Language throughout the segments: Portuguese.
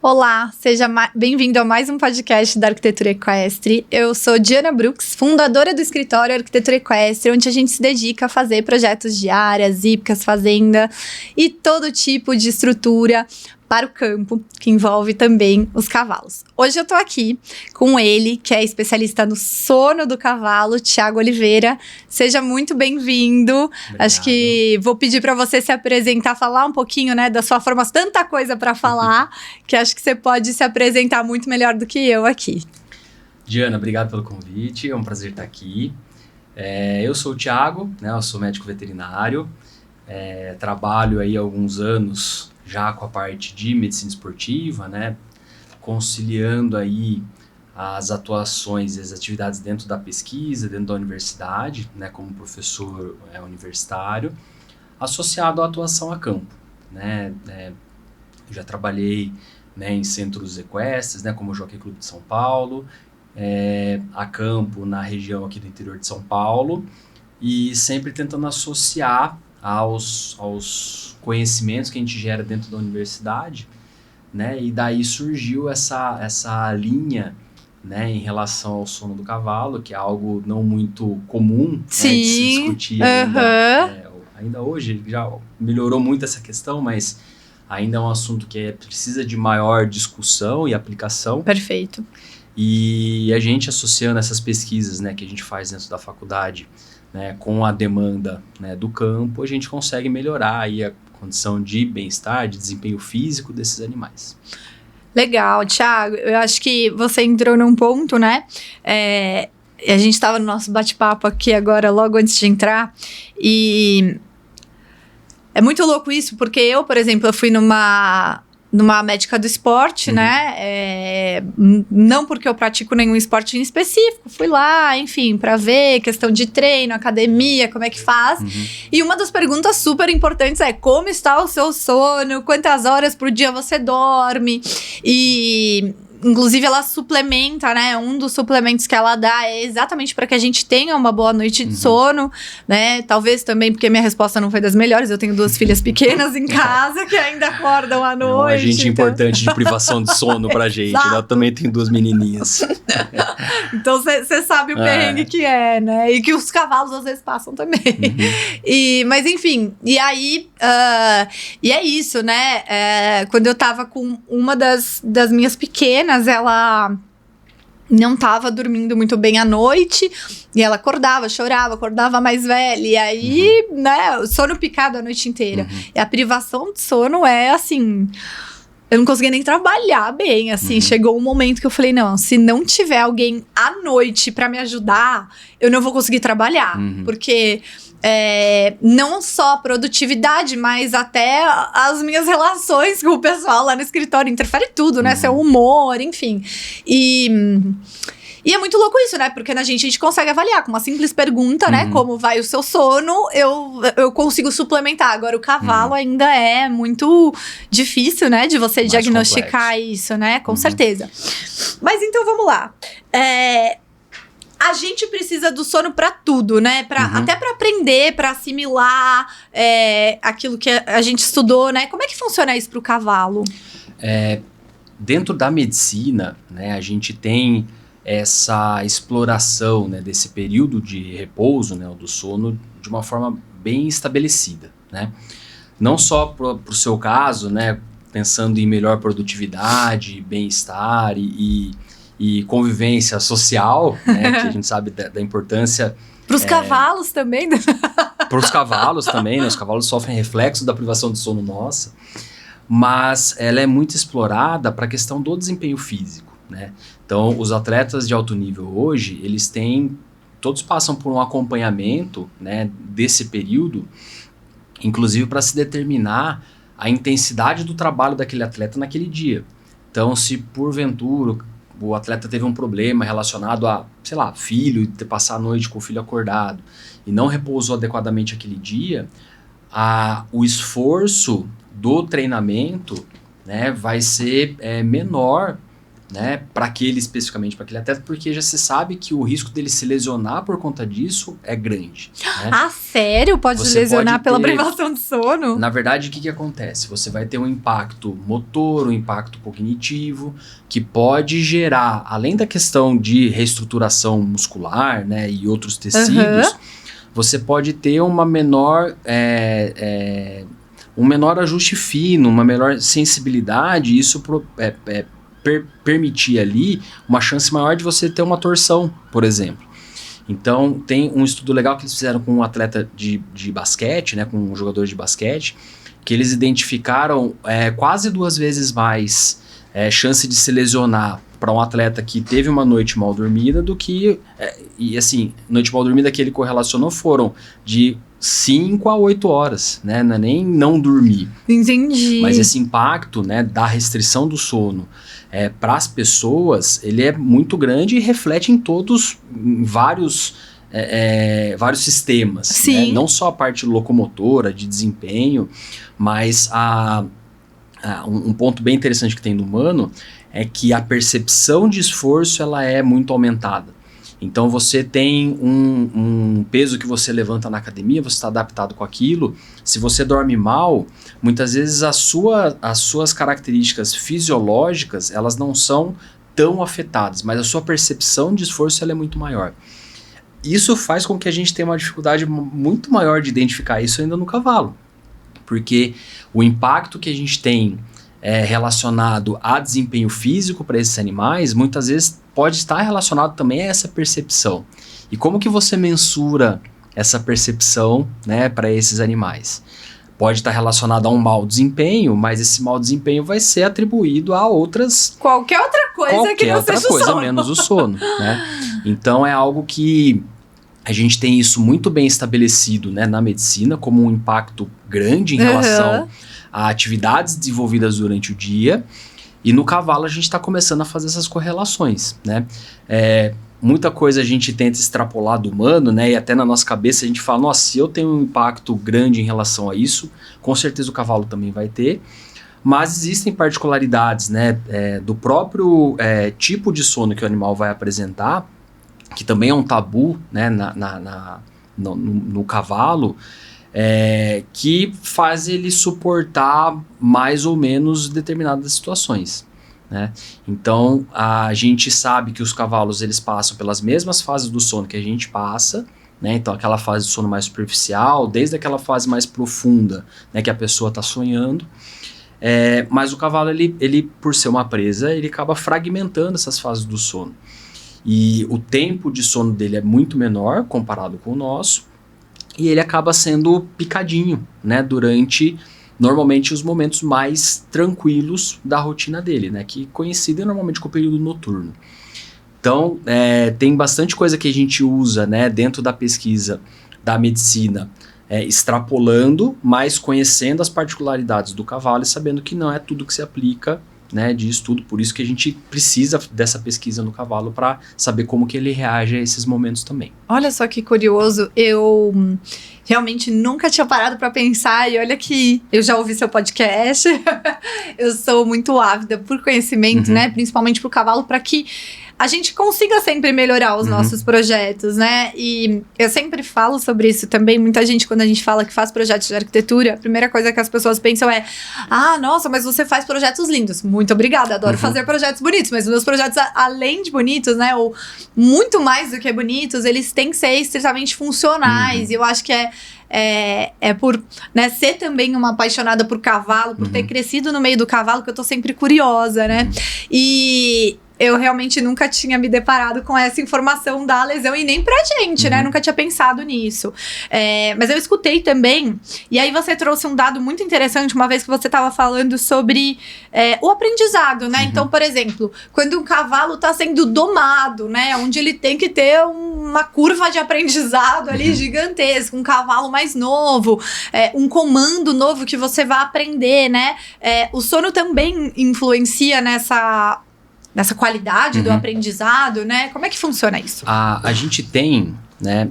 Olá, seja bem-vindo a mais um podcast da Arquitetura Equestre. Eu sou Diana Brooks, fundadora do escritório Arquitetura Equestre, onde a gente se dedica a fazer projetos de áreas, hípicas, fazenda e todo tipo de estrutura para o campo, que envolve também os cavalos. Hoje eu tô aqui com ele, que é especialista no sono do cavalo, Thiago Oliveira. Seja muito bem-vindo. Obrigado. Acho que vou pedir para você se apresentar, falar um pouquinho, né, da sua formação, tanta coisa para falar, que acho que você pode se apresentar muito melhor do que eu aqui. Diana, obrigado pelo convite, é um prazer estar aqui. Eu sou o Thiago, né, eu sou médico veterinário, trabalho aí há alguns anos já com a parte de medicina esportiva, né, conciliando aí as atuações e as atividades dentro da pesquisa, dentro da universidade, né, como professor universitário, associado à atuação a campo, né, eu já trabalhei, né, em centros equestres, né, como o Jockey Club de São Paulo, a campo na região aqui do interior de São Paulo, e sempre tentando associar aos conhecimentos que a gente gera dentro da universidade, né? E daí surgiu essa linha, né, em relação ao sono do cavalo, que é algo não muito comum, né, de se discutir ainda hoje. Já melhorou muito essa questão, mas ainda é um assunto que precisa de maior discussão e aplicação. Perfeito. E a gente associando essas pesquisas, né, que a gente faz dentro da faculdade, né, com a demanda, né, do campo, a gente consegue melhorar aí a condição de bem-estar, de desempenho físico desses animais. Legal, Thiago. Eu acho que você entrou num ponto, né? A gente estava no nosso bate-papo aqui agora, logo antes de entrar, e é muito louco isso, porque eu, por exemplo, eu fui numa médica do esporte, né? Não porque eu pratico nenhum esporte em específico. Fui lá, enfim, para ver questão de treino, academia, como é que faz. E uma das perguntas super importantes é como está o seu sono, quantas horas por dia você dorme. E inclusive ela suplementa, né? Um dos suplementos que ela dá é exatamente para que a gente tenha uma boa noite de sono, né? Talvez também porque minha resposta não foi das melhores. Eu tenho 2 filhas pequenas em casa que ainda acordam à noite. É um agente importante de privação de sono pra gente, né? Eu também tenho 2 menininhas. Então você sabe o perrengue que é, né? E que os cavalos às vezes passam também. Mas enfim, e aí e é isso, né? Quando eu tava com uma das minhas pequenas, ela não tava dormindo muito bem à noite, e ela acordava, chorava, acordava mais velha, e aí, né, sono picado a noite inteira. E a privação de sono é assim, eu não conseguia nem trabalhar bem, assim, chegou um momento que eu falei, não, se não tiver alguém à noite pra me ajudar, eu não vou conseguir trabalhar, porque não só a produtividade, mas até as minhas relações com o pessoal lá no escritório, interfere tudo, né? Seu humor, enfim. E é muito louco isso, né? Porque a gente consegue avaliar com uma simples pergunta, né? Como vai o seu sono, eu consigo suplementar. Agora, o cavalo ainda é muito difícil, né? De você mais diagnosticar complexo. Isso, né? Com certeza. Mas então, vamos lá. A gente precisa do sono para tudo, né? Até para aprender, para assimilar aquilo que a gente estudou, né? Como é que funciona isso para o cavalo? Dentro da medicina, né, a gente tem essa exploração, né, desse período de repouso, né, do sono, de uma forma bem estabelecida, né? Não só para o seu caso, né, pensando em melhor produtividade, bem-estar e convivência social, né, que a gente sabe da importância. Para os cavalos também. Para os cavalos também, né, os cavalos sofrem reflexo da privação de sono nossa, mas ela é muito explorada para a questão do desempenho físico, né? Então, os atletas de alto nível hoje, todos passam por um acompanhamento, né, desse período, inclusive para se determinar a intensidade do trabalho daquele atleta naquele dia. Então, se porventura o atleta teve um problema relacionado a, sei lá, filho, ter passar a noite com o filho acordado e não repousou adequadamente aquele dia, o esforço do treinamento, né, vai ser menor né, para aquele especificamente, para aquele atleta, porque já se sabe que o risco dele se lesionar por conta disso é grande. Né? Ah, sério? Pode lesionar pela privação de sono? Na verdade, o que acontece? Você vai ter um impacto motor, um impacto cognitivo, que pode gerar, além da questão de reestruturação muscular, né, e outros tecidos, você pode ter uma menor... um menor ajuste fino, uma melhor sensibilidade, isso permitir ali uma chance maior de você ter uma torção, por exemplo. Então, tem um estudo legal que eles fizeram com um atleta de basquete, né, com um jogador de basquete, que eles identificaram quase 2 vezes mais chance de se lesionar para um atleta que teve uma noite mal dormida do que... e assim, noite mal dormida que ele correlacionou foram de 5 a 8 horas, né? Não é nem não dormir. Entendi. Mas esse impacto, né, da restrição do sono para as pessoas, ele é muito grande e reflete em vários sistemas. Sim. Né? Não só a parte locomotora, de desempenho, mas um ponto bem interessante que tem no humano é que a percepção de esforço ela é muito aumentada. Então você tem um peso que você levanta na academia, você está adaptado com aquilo. Se você dorme mal, muitas vezes as suas características fisiológicas elas não são tão afetadas, mas a sua percepção de esforço ela é muito maior. Isso faz com que a gente tenha uma dificuldade muito maior de identificar isso ainda no cavalo, porque o impacto que a gente tem relacionado a desempenho físico para esses animais, muitas vezes pode estar relacionado também a essa percepção. E como que você mensura essa percepção, né, para esses animais? Pode estar relacionado a um mau desempenho, mas esse mau desempenho vai ser atribuído a outras... Qualquer outra coisa que não seja o sono. Menos o sono, né? Então é algo que a gente tem isso muito bem estabelecido, né, na medicina, como um impacto grande em relação a atividades desenvolvidas durante o dia, e no cavalo a gente está começando a fazer essas correlações, né? Muita coisa a gente tenta extrapolar do humano, né? E até na nossa cabeça a gente fala, nossa, se eu tenho um impacto grande em relação a isso, com certeza o cavalo também vai ter. Mas existem particularidades, né, do próprio tipo de sono que o animal vai apresentar, que também é um tabu, né, no cavalo, que faz ele suportar mais ou menos determinadas situações, né? Então a gente sabe que os cavalos eles passam pelas mesmas fases do sono que a gente passa, né? Então aquela fase de sono mais superficial, desde aquela fase mais profunda, né, que a pessoa está sonhando, mas o cavalo ele por ser uma presa ele acaba fragmentando essas fases do sono, e o tempo de sono dele é muito menor comparado com o nosso. E ele acaba sendo picadinho, né, durante, normalmente, os momentos mais tranquilos da rotina dele, né, que coincidem normalmente com o período noturno. Então, tem bastante coisa que a gente usa, né, dentro da pesquisa da medicina, extrapolando, mas conhecendo as particularidades do cavalo e sabendo que não é tudo que se aplica, né, de estudo. Por isso que a gente precisa dessa pesquisa no cavalo para saber como que ele reage a esses momentos também. Olha só que curioso, eu realmente nunca tinha parado para pensar, e olha que eu já ouvi seu podcast, eu sou muito ávida por conhecimento, né, principalmente pro cavalo, para que a gente consiga sempre melhorar os nossos projetos, né? E eu sempre falo sobre isso também. Muita gente, quando a gente fala que faz projetos de arquitetura, a primeira coisa que as pessoas pensam é: ah, nossa, mas você faz projetos lindos. Muito obrigada, adoro fazer projetos bonitos. Mas os meus projetos, além de bonitos, né? Ou muito mais do que bonitos, eles têm que ser estritamente funcionais. E eu acho que por, né, ser também uma apaixonada por cavalo, por ter crescido no meio do cavalo, que eu tô sempre curiosa, né? E eu realmente nunca tinha me deparado com essa informação da lesão, e nem pra gente, né? Nunca tinha pensado nisso. Mas eu escutei também, e aí você trouxe um dado muito interessante, uma vez que você estava falando sobre o aprendizado, né? Então, por exemplo, quando um cavalo tá sendo domado, né? Onde ele tem que ter uma curva de aprendizado ali gigantesca, um cavalo mais novo, um comando novo que você vai aprender, né? O sono também influencia nessa qualidade do aprendizado, né? Como é que funciona isso? A gente tem, né,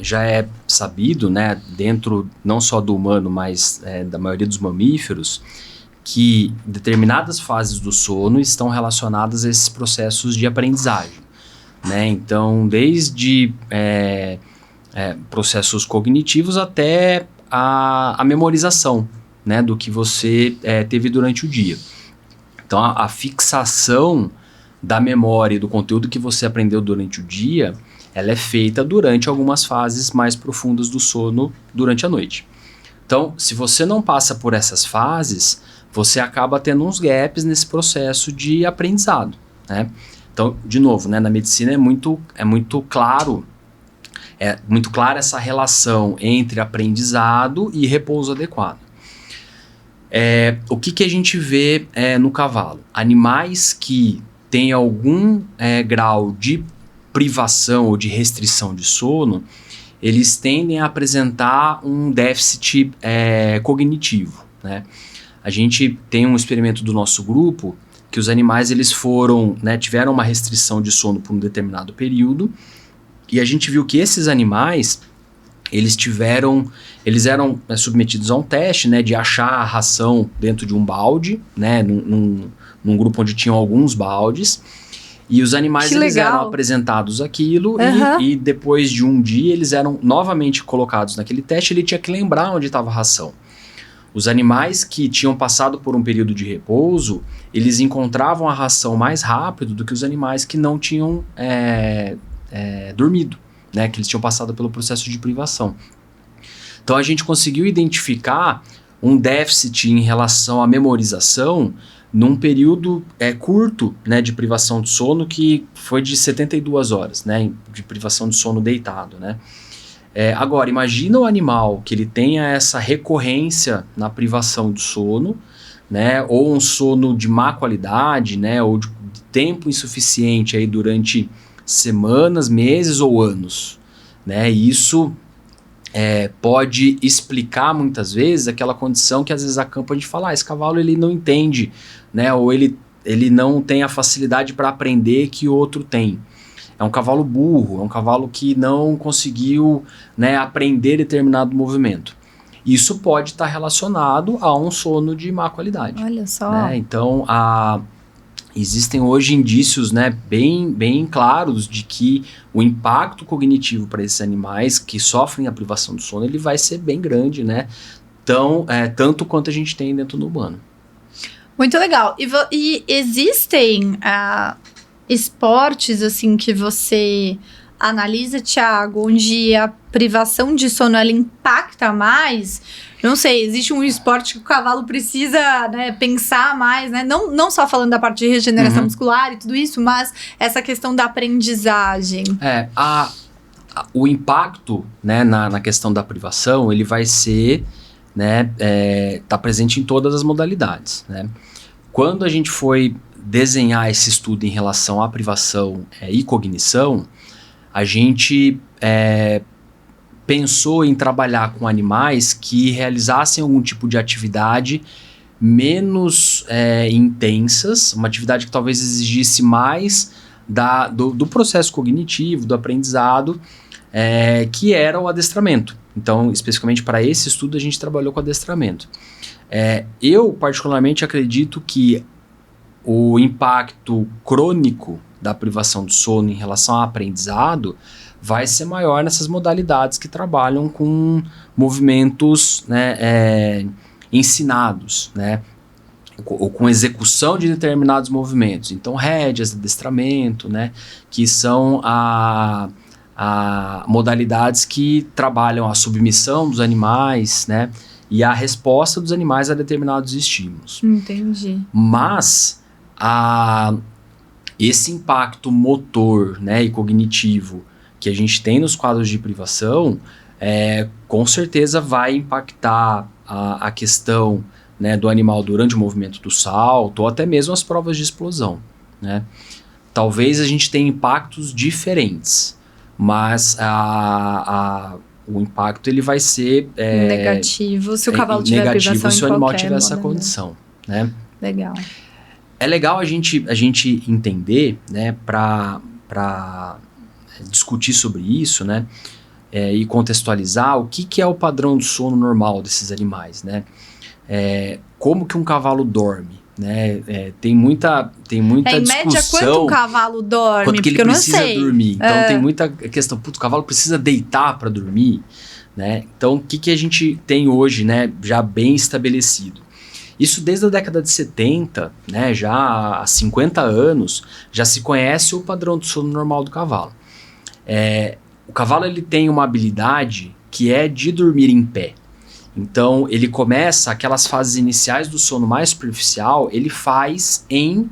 já é sabido, né, dentro não só do humano, mas da maioria dos mamíferos, que determinadas fases do sono estão relacionadas a esses processos de aprendizagem, né? Então, desde processos cognitivos até a memorização, né, do que você teve durante o dia. Então, a fixação da memória e do conteúdo que você aprendeu durante o dia, ela é feita durante algumas fases mais profundas do sono durante a noite. Então, se você não passa por essas fases, você acaba tendo uns gaps nesse processo de aprendizado, né? Então, de novo, né, na medicina é muito claro, muito clara essa relação entre aprendizado e repouso adequado. O que a gente vê no cavalo? Animais que têm algum grau de privação ou de restrição de sono, eles tendem a apresentar um déficit cognitivo, né? A gente tem um experimento do nosso grupo que os animais eles tiveram uma restrição de sono por um determinado período, e a gente viu que esses animais eles eram submetidos a um teste, né, de achar a ração dentro de um balde, né, num grupo onde tinham alguns baldes, e os animais eles eram apresentados aquilo, e depois de um dia eles eram novamente colocados naquele teste. Ele tinha que lembrar onde estava a ração. Os animais que tinham passado por um período de repouso, eles encontravam a ração mais rápido do que os animais que não tinham dormido, né, que eles tinham passado pelo processo de privação. Então a gente conseguiu identificar um déficit em relação à memorização num período curto, né, de privação de sono, que foi de 72 horas, né, de privação de sono deitado, né. Agora, imagina o animal que ele tenha essa recorrência na privação do sono, né, ou um sono de má qualidade, né, ou de tempo insuficiente aí durante semanas, meses ou anos, né, e isso pode explicar muitas vezes aquela condição que às vezes a campo a gente fala, esse cavalo ele não entende, né, ou ele não tem a facilidade para aprender que o outro tem. É um cavalo burro, é um cavalo que não conseguiu, né, aprender determinado movimento. Isso pode estar relacionado a um sono de má qualidade. Olha só. Né? Então, existem hoje indícios, né, bem claros de que o impacto cognitivo para esses animais que sofrem a privação do sono, ele vai ser bem grande, né? Tanto quanto a gente tem dentro do humano. Muito legal. E existem esportes assim que você analisa, Thiago, onde a privação de sono ela impacta mais? Não sei, existe um esporte que o cavalo precisa, né, pensar mais, né? Não só falando da parte de regeneração muscular e tudo isso, mas essa questão da aprendizagem. O impacto, né, na questão da privação, ele vai ser, né, tá presente em todas as modalidades, né? Quando a gente foi desenhar esse estudo em relação à privação e cognição, a gente pensou em trabalhar com animais que realizassem algum tipo de atividade menos intensas, uma atividade que talvez exigisse mais do processo cognitivo, do aprendizado, que era o adestramento. Então, especificamente para esse estudo, a gente trabalhou com adestramento. Eu, particularmente, acredito que o impacto crônico da privação do sono em relação ao aprendizado vai ser maior nessas modalidades que trabalham com movimentos, né, ensinados, né, ou com execução de determinados movimentos. Então, rédeas, adestramento, né, que são modalidades que trabalham a submissão dos animais, né, e a resposta dos animais a determinados estímulos. Entendi. Mas esse impacto motor, né, e cognitivo que a gente tem nos quadros de privação, com certeza vai impactar a questão, né, do animal durante o movimento do salto, ou até mesmo as provas de explosão, né? Talvez a gente tenha impactos diferentes, mas o impacto ele vai ser negativo se o cavalo tiver negativo privação se o animal tiver essa condição, né? Legal. É legal a gente entender, né, para discutir sobre isso, né, e contextualizar o que é o padrão do sono normal desses animais, né? como que um cavalo dorme, né? Tem muita discussão. Em média, quanto um cavalo dorme? Quanto que ele precisa dormir. Então tem muita questão, o cavalo precisa deitar para dormir, né? Então o que a gente tem hoje, né, já bem estabelecido? Isso desde a década de 70, né, já há 50 anos, já se conhece o padrão do sono normal do cavalo. O cavalo ele tem uma habilidade que é de dormir em pé. Então, ele começa, aquelas fases iniciais do sono mais superficial, ele faz em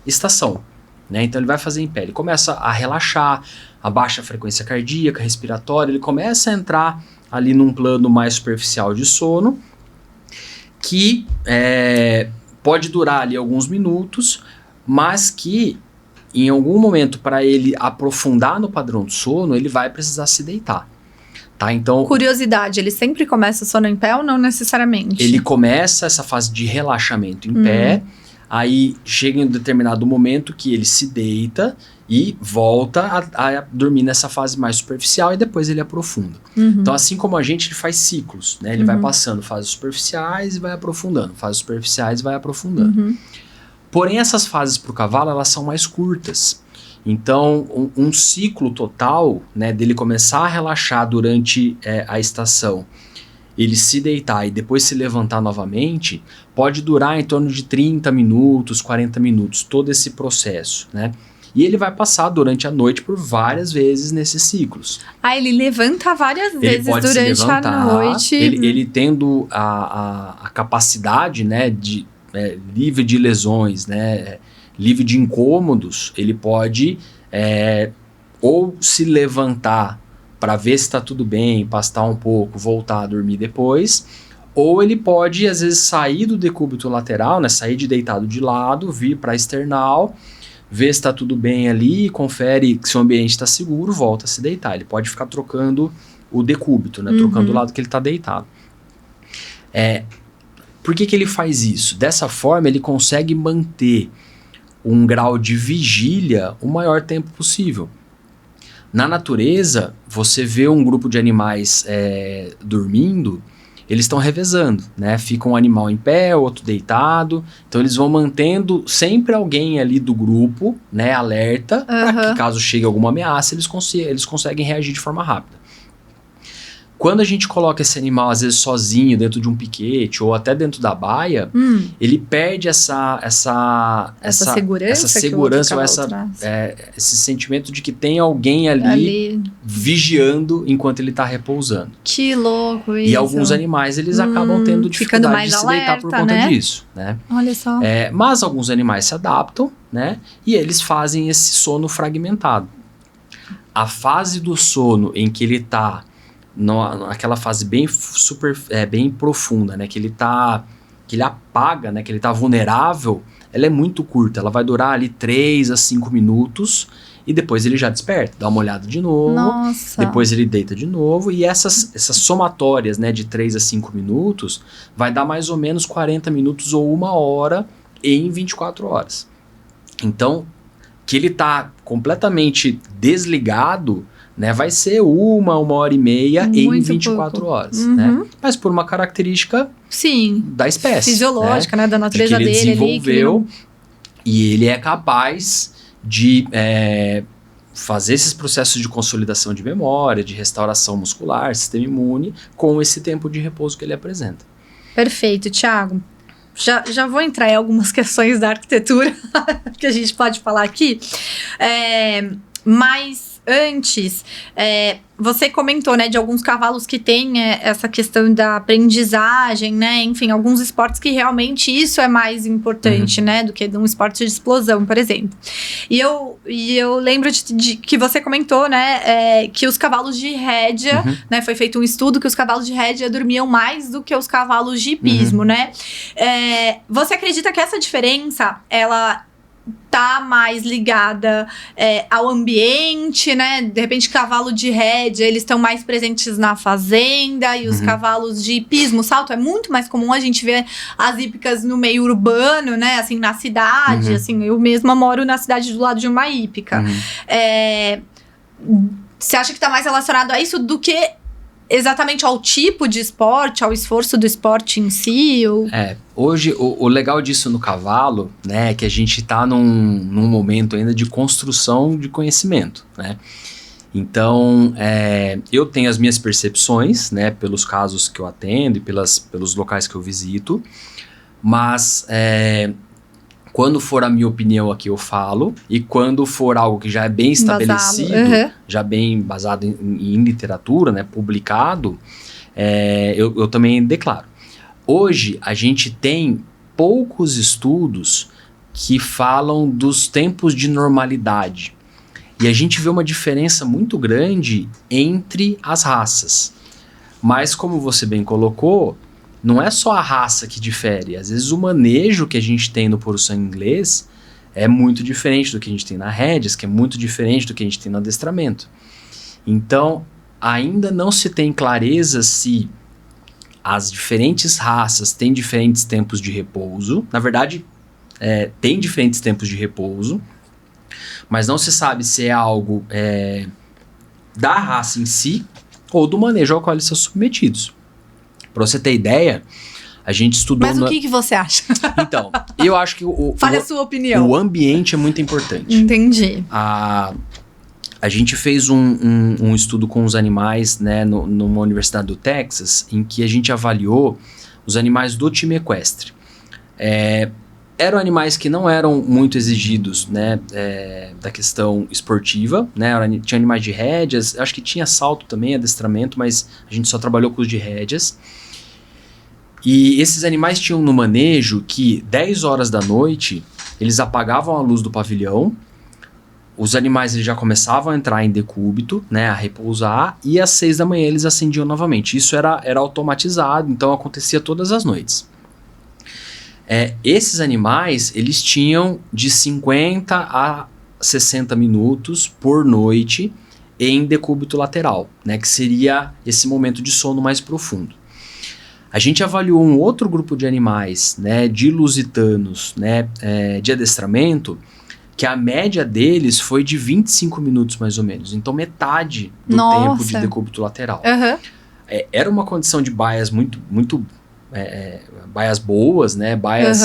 estação, né? Então, ele vai fazer em pé. Ele começa a relaxar, abaixa a frequência cardíaca, respiratória, ele começa a entrar ali num plano mais superficial de sono, que pode durar ali alguns minutos, mas que em algum momento, para ele aprofundar no padrão do sono, ele vai precisar se deitar. Tá, então, curiosidade, ele sempre começa o sono em pé ou não necessariamente? Ele começa essa fase de relaxamento em pé, aí chega em um determinado momento que ele se deita e volta a dormir nessa fase mais superficial e depois ele aprofunda. Então, assim como a gente, ele faz ciclos, né? Ele vai passando fases superficiais e vai aprofundando, fases superficiais e vai aprofundando. Porém, essas fases para o cavalo, elas são mais curtas. Então, um ciclo total, né, dele começar a relaxar durante a estação, ele se deitar e depois se levantar novamente, pode durar em torno de 30 minutos, 40 minutos, todo esse processo, né? E ele vai passar durante a noite por várias vezes nesses ciclos. Ele levanta várias vezes pode durante se levantar, a noite. Ele tendo a capacidade, né, de livre de lesões, né, livre de incômodos, ele pode ou se levantar para ver se está tudo bem, pastar um pouco, voltar a dormir depois, ou ele pode, às vezes, sair do decúbito lateral, né, sair de deitado de lado, vir para a external, ver se está tudo bem ali, confere se o ambiente está seguro, volta a se deitar. Ele pode ficar trocando o decúbito, né, trocando o lado que ele está deitado. Por que ele faz isso? Dessa forma, ele consegue manter um grau de vigília o maior tempo possível. Na natureza, você vê um grupo de animais dormindo, eles estão revezando, né? Fica um animal em pé, outro deitado, então eles vão mantendo sempre alguém ali do grupo, né, alerta, para que caso chegue alguma ameaça, eles conseguem reagir de forma rápida. Quando a gente coloca esse animal, às vezes, sozinho, dentro de um piquete ou até dentro da baia, ele perde essa segurança ou esse sentimento de que tem alguém ali vigiando enquanto ele está repousando. Que louco isso. E alguns animais, eles acabam tendo dificuldade de se deitar por conta disso, né? Olha só. Mas alguns animais se adaptam, né? E eles fazem esse sono fragmentado. A fase do sono em que ele está naquela fase bem bem profunda, né, que ele apaga, né, que ele tá vulnerável, ela é muito curta, ela vai durar ali 3 a 5 minutos e depois ele já desperta, dá uma olhada de novo, depois ele deita de novo e essas somatórias, né, de 3 a 5 minutos vai dar mais ou menos 40 minutos ou 1 hora em 24 horas. Então, que ele tá completamente desligado, né, vai ser 1 hora e meia em 24 horas, né? Mas por uma característica da espécie. Fisiológica, né? Da natureza que ele dele. Desenvolveu, e ele é capaz de fazer esses processos de consolidação de memória, de restauração muscular, sistema imune, com esse tempo de repouso que ele apresenta. Perfeito, Thiago. Já vou entrar em algumas questões da arquitetura que a gente pode falar aqui, mas antes, você comentou, né, de alguns cavalos que têm essa questão da aprendizagem, né, enfim, alguns esportes que realmente isso é mais importante, né, do que um esporte de explosão, por exemplo. E eu lembro de que você comentou, né, que os cavalos de rédea, né, foi feito um estudo que os cavalos de rédea dormiam mais do que os cavalos de hipismo, né. Você acredita que essa diferença, ela tá mais ligada ao ambiente, né? De repente, cavalo de rédea, eles estão mais presentes na fazenda, e os cavalos de hipismo, salto, é muito mais comum a gente ver as hípicas no meio urbano, né? Assim, na cidade, assim, eu mesma moro na cidade do lado de uma hípica. Você acha que tá mais relacionado a isso do que exatamente ao tipo de esporte, ao esforço do esporte em si? Ou... Hoje o legal disso no cavalo, né, é que a gente está num momento ainda de construção de conhecimento, né? Então, eu tenho as minhas percepções, né, pelos casos que eu atendo e pelos locais que eu visito, mas quando for a minha opinião aqui eu falo, e quando for algo que já é bem estabelecido, já bem baseado em literatura, né, publicado, eu também declaro. Hoje a gente tem poucos estudos que falam dos tempos de normalidade. E a gente vê uma diferença muito grande entre as raças. Mas, como você bem colocou, não é só a raça que difere. Às vezes o manejo que a gente tem no puro sangue inglês é muito diferente do que a gente tem na rédeas, que é muito diferente do que a gente tem no adestramento. Então, ainda não se tem clareza se as diferentes raças têm diferentes tempos de repouso. Na verdade, tem diferentes tempos de repouso, mas não se sabe se é algo da raça em si ou do manejo ao qual eles são submetidos. Para você ter ideia, a gente estudou... Mas o que você acha? Então, eu acho que Fale a sua opinião. O ambiente é muito importante. Entendi. A gente fez um estudo com os animais, né, numa universidade do Texas, em que a gente avaliou os animais do time equestre. Eram animais que não eram muito exigidos, né, da questão esportiva, né, tinha animais de rédeas, acho que tinha salto também, adestramento, mas a gente só trabalhou com os de rédeas. E esses animais tinham no manejo que 10 horas da noite eles apagavam a luz do pavilhão, os animais eles já começavam a entrar em decúbito, né, a repousar, e às 6 da manhã eles acendiam novamente. Isso era automatizado, então acontecia todas as noites. Esses animais, eles tinham de 50 a 60 minutos por noite em decúbito lateral, né, que seria esse momento de sono mais profundo. A gente avaliou um outro grupo de animais, né, de lusitanos, né, de adestramento, que a média deles foi de 25 minutos mais ou menos, então metade do tempo de decúbito lateral. Era uma condição de baias muito baias boas, né? Baias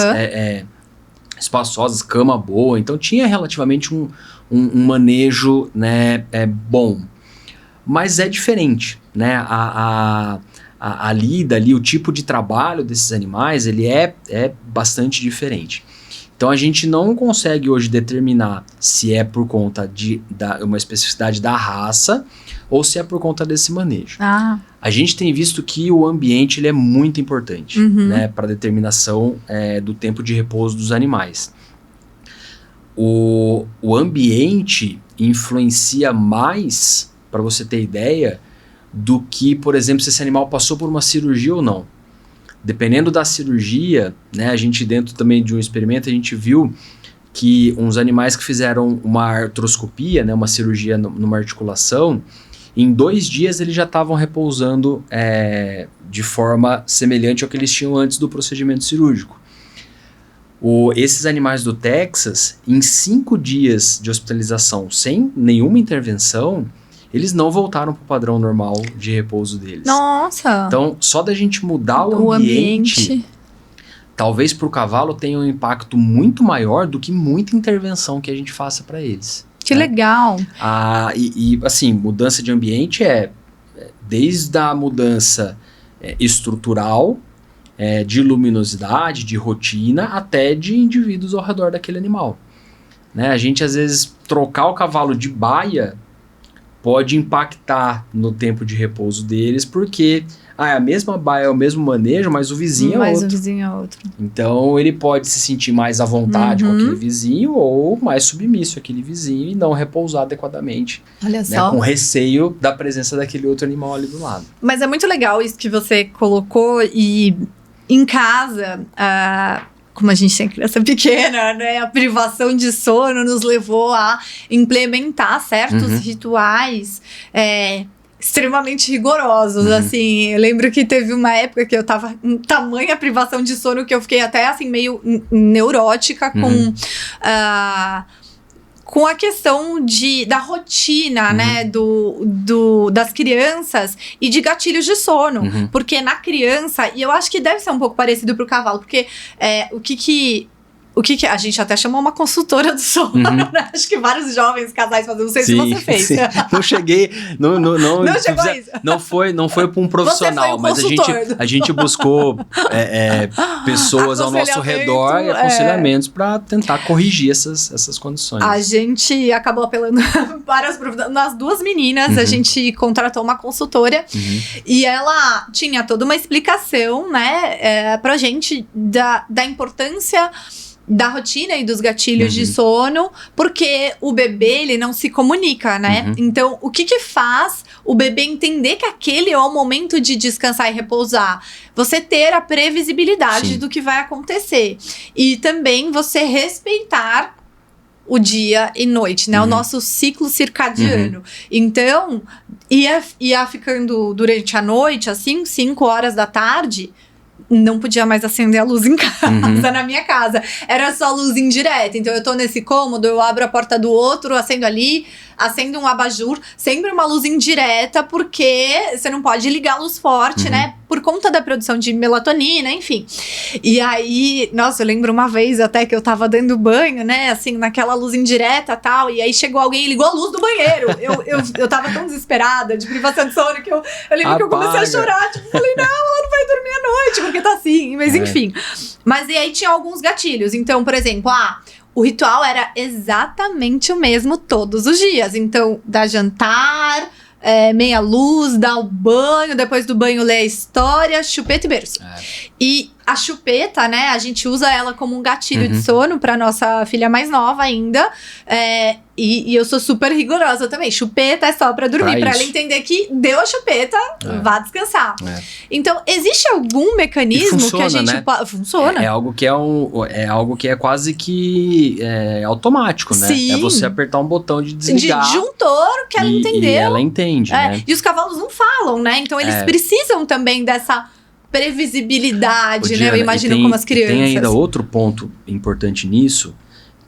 espaçosas, cama boa. Então tinha relativamente um manejo, né, bom. Mas é diferente, né? A lida ali, o tipo de trabalho desses animais, ele é bastante diferente. Então a gente não consegue hoje determinar se é por conta de uma especificidade da raça ou se é por conta desse manejo. A gente tem visto que o ambiente ele é muito importante, né, para a determinação do tempo de repouso dos animais. O ambiente influencia mais, para você ter ideia, do que, por exemplo, se esse animal passou por uma cirurgia ou não. Dependendo da cirurgia, né, a gente dentro também de um experimento, a gente viu que uns animais que fizeram uma artroscopia, né, uma cirurgia numa articulação, em 2 dias eles já estavam repousando de forma semelhante ao que eles tinham antes do procedimento cirúrgico. Esses animais do Texas, em 5 dias de hospitalização sem nenhuma intervenção, eles não voltaram para o padrão normal de repouso deles. Nossa! Então, só da gente mudar o ambiente, talvez para o cavalo tenha um impacto muito maior do que muita intervenção que a gente faça para eles. Que legal! Assim, mudança de ambiente desde a mudança estrutural, de luminosidade, de rotina, até de indivíduos ao redor daquele animal. Né? A gente, às vezes, trocar o cavalo de baia pode impactar no tempo de repouso deles, porque a mesma baia é o mesmo manejo, mas o vizinho é outro. Mas o vizinho é outro. Então ele pode se sentir mais à vontade com aquele vizinho ou mais submisso àquele vizinho e não repousar adequadamente. Olha né, só. com receio da presença daquele outro animal ali do lado. Mas é muito legal isso que você colocou e em casa... como a gente tem criança pequena, né? A privação de sono nos levou a implementar certos rituais extremamente rigorosos, assim. Eu lembro que teve uma época que eu tava em tamanha privação de sono que eu fiquei até, assim, meio neurótica com a questão da rotina, né, das crianças e de gatilhos de sono. Porque na criança, e eu acho que deve ser um pouco parecido pro cavalo, porque o que a gente até chamou uma consultora do sono, né? Acho que vários jovens casais fazem, não sei se você fez. Sim. Não cheguei, não chegou a isso. Não foi para um profissional, mas a gente buscou pessoas ao nosso redor e aconselhamentos para tentar corrigir essas condições. A gente acabou apelando nas duas meninas, a gente contratou uma consultora e ela tinha toda uma explicação, né, pra gente da importância da rotina e dos gatilhos de sono, porque o bebê, ele não se comunica, né? Então, o que faz o bebê entender que aquele é o momento de descansar e repousar? Você ter a previsibilidade do que vai acontecer. E também você respeitar o dia e noite, né? O nosso ciclo circadiano. Então, ia ficando durante a noite, assim, 5 horas da tarde, não podia mais acender a luz em casa, na minha casa. Era só luz indireta. Então, eu tô nesse cômodo, eu abro a porta do outro, acendo ali, acendo um abajur, sempre uma luz indireta, porque você não pode ligar a luz forte, né? Por conta da produção de melatonina, enfim. E aí, nossa, eu lembro uma vez até que eu tava dando banho, né? Assim, naquela luz indireta e tal. E aí chegou alguém e ligou a luz do banheiro. Eu tava tão desesperada de privação de sono que eu lembro que eu comecei a chorar. Tipo, falei, não, ela não vai dormir à noite, porque tá assim. Mas enfim. Mas e aí tinha alguns gatilhos. Então, por exemplo, o ritual era exatamente o mesmo todos os dias. Então, dar jantar, meia luz, dar o banho, depois do banho ler a história, chupeta e berço. E a chupeta, né, a gente usa ela como um gatilho de sono pra nossa filha mais nova ainda. E eu sou super rigorosa também. Chupeta é só pra dormir, pra ela entender que deu a chupeta, vá descansar. Então, existe algum mecanismo funciona, que a gente... Né? Funciona. É algo que é quase que automático, né? Sim. É você apertar um botão de desligar. De um touro que ela entendeu. E ela entende, né? E os cavalos não falam, né? Então, eles precisam também dessa previsibilidade, né? Eu imagino como as crianças. Tem ainda outro ponto importante nisso,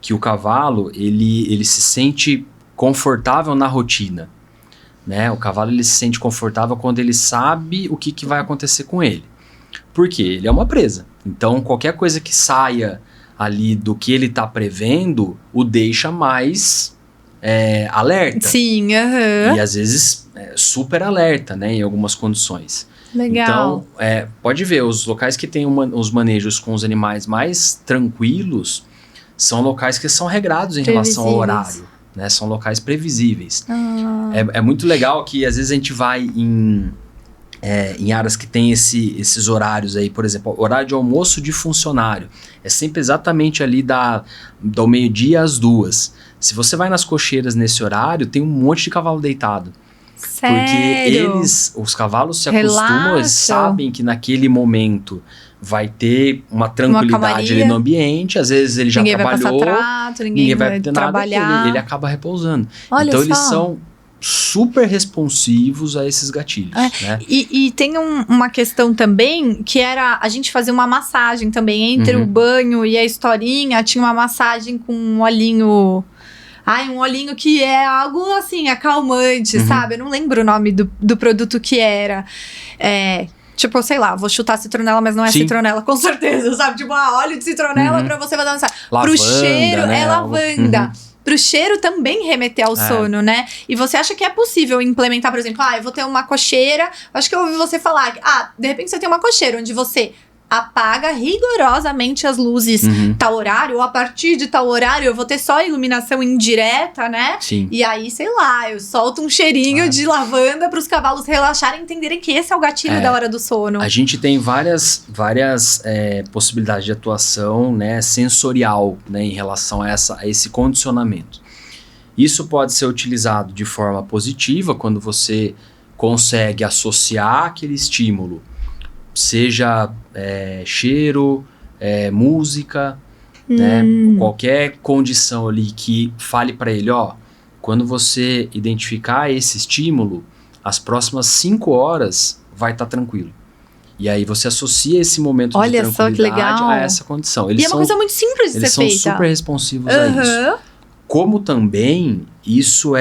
que o cavalo, ele se sente confortável na rotina, né? O cavalo, ele se sente confortável quando ele sabe o que vai acontecer com ele. Por quê? Ele é uma presa. Então, qualquer coisa que saia ali do que ele está prevendo, o deixa mais alerta. Sim, E às vezes super alerta, né? Em algumas condições. Legal. Então, pode ver, os locais que tem os manejos com os animais mais tranquilos são locais que são regrados em relação ao horário, né? São locais previsíveis. É muito legal que às vezes a gente vai em áreas que tem esses horários aí, por exemplo, horário de almoço de funcionário. É sempre exatamente ali do meio-dia às 2. Se você vai nas cocheiras nesse horário, tem um monte de cavalo deitado. Sério? Porque os cavalos se acostumam, eles sabem que naquele momento vai ter uma tranquilidade ali no ambiente, às vezes ele já trabalhou, vai passar trato, ninguém vai trabalhar. Nada, ele acaba repousando. Olha então só. Eles são super responsivos a esses gatilhos, né? E tem uma questão também, que era a gente fazer uma massagem também, entre o banho e a historinha, tinha uma massagem com um olhinho... um olhinho que é algo, assim, acalmante, sabe? Eu não lembro o nome do produto que era. Tipo, sei lá, vou chutar citronela, mas não é citronela, com certeza, sabe? Tipo, óleo de citronela pra você fazer uma massagem. Pro cheiro, né? Lavanda. Pro cheiro também remeter ao sono, né? E você acha que é possível implementar, por exemplo, eu vou ter uma cocheira. Acho que eu ouvi você falar, de repente você tem uma cocheira onde você apaga rigorosamente as luzes tal horário, ou a partir de tal horário eu vou ter só iluminação indireta, né? Sim. E aí, sei lá, eu solto um cheirinho de lavanda para os cavalos relaxarem e entenderem que esse é o gatilho da hora do sono. A gente tem várias possibilidades de atuação, né, sensorial, né, em relação a esse condicionamento. Isso pode ser utilizado de forma positiva quando você consegue associar aquele estímulo, seja cheiro, música, né? Qualquer condição ali que fale para ele, quando você identificar esse estímulo, as próximas 5 horas vai estar tranquilo. E aí você associa esse momento de tranquilidade a essa condição. E é uma coisa muito simples de ser feita. Eles são super responsivos a isso. Como também isso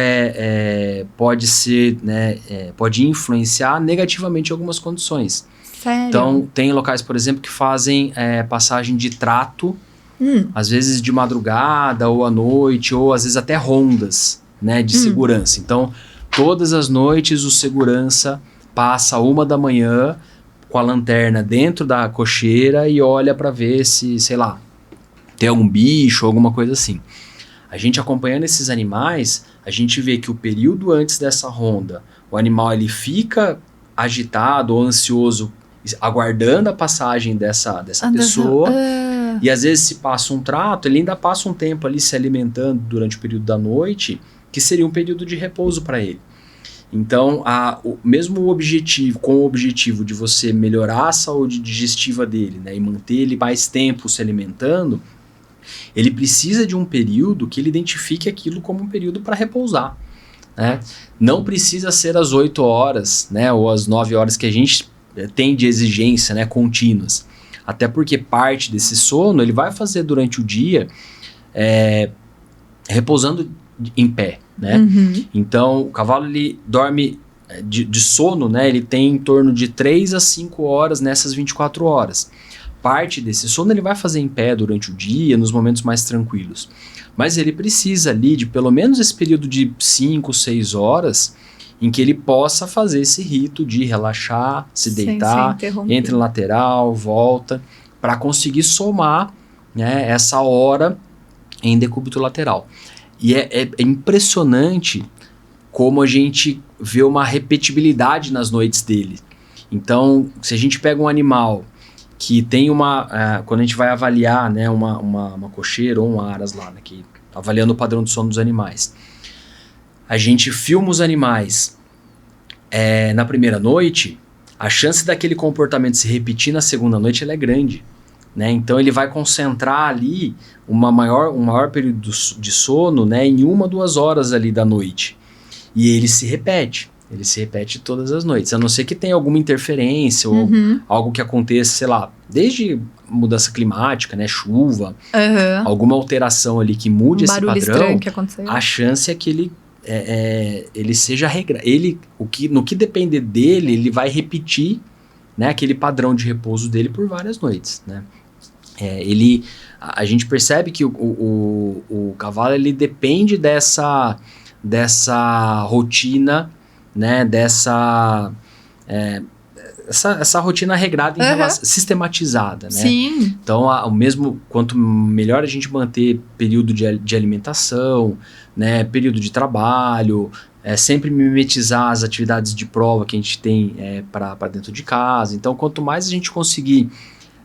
pode ser, né, pode influenciar negativamente algumas condições. Sério? Então, tem locais, por exemplo, que fazem passagem de trato, às vezes de madrugada ou à noite, ou às vezes até rondas, né, de segurança. Então, todas as noites o segurança passa 1 da manhã com a lanterna dentro da cocheira e olha para ver se, sei lá, tem algum bicho, alguma coisa assim. A gente acompanhando esses animais, a gente vê que o período antes dessa ronda, o animal ele fica agitado ou ansioso, aguardando a passagem dessa pessoa. E às vezes se passa um trato, ele ainda passa um tempo ali se alimentando durante o período da noite, que seria um período de repouso para ele. Então, mesmo o objetivo de você melhorar a saúde digestiva dele, né, e manter ele mais tempo se alimentando, ele precisa de um período que ele identifique aquilo como um período para repousar, né? Não precisa ser às 8 horas, né, ou às 9 horas que a gente tem de exigência, né, contínuas. Até porque parte desse sono ele vai fazer durante o dia repousando em pé, né? Então, o cavalo ele dorme de sono, né? Ele tem em torno de 3 a 5 horas nessas 24 horas. Parte desse sono ele vai fazer em pé durante o dia, nos momentos mais tranquilos. Mas ele precisa ali de pelo menos esse período de 5, 6 horas em que ele possa fazer esse rito de relaxar, se deitar, entra em lateral, volta, para conseguir somar, né, essa hora em decúbito lateral. E é impressionante como a gente vê uma repetibilidade nas noites dele. Então, se a gente pega um animal que tem quando a gente vai avaliar, né, uma cocheira ou um aras lá, né, que avaliando o padrão de sono dos animais, a gente filma os animais na primeira noite, a chance daquele comportamento se repetir na segunda noite ela é grande, né? Então ele vai concentrar ali um maior período de sono, né, em 1, 2 horas ali da noite, e ele se repete todas as noites, a não ser que tenha alguma interferência ou algo que aconteça, sei lá, desde mudança climática, né, chuva, alguma alteração ali que mude esse padrão, que aconteceu. A chance é que ele seja regra. No que depender dele, ele vai repetir, né, aquele padrão de repouso dele por várias noites, né? A gente percebe que o cavalo ele depende dessa rotina, né, essa rotina regrada, sistematizada, né? Sim. Então, quanto melhor a gente manter período de alimentação, né, período de trabalho, sempre mimetizar as atividades de prova que a gente tem para dentro de casa. Então, quanto mais a gente conseguir,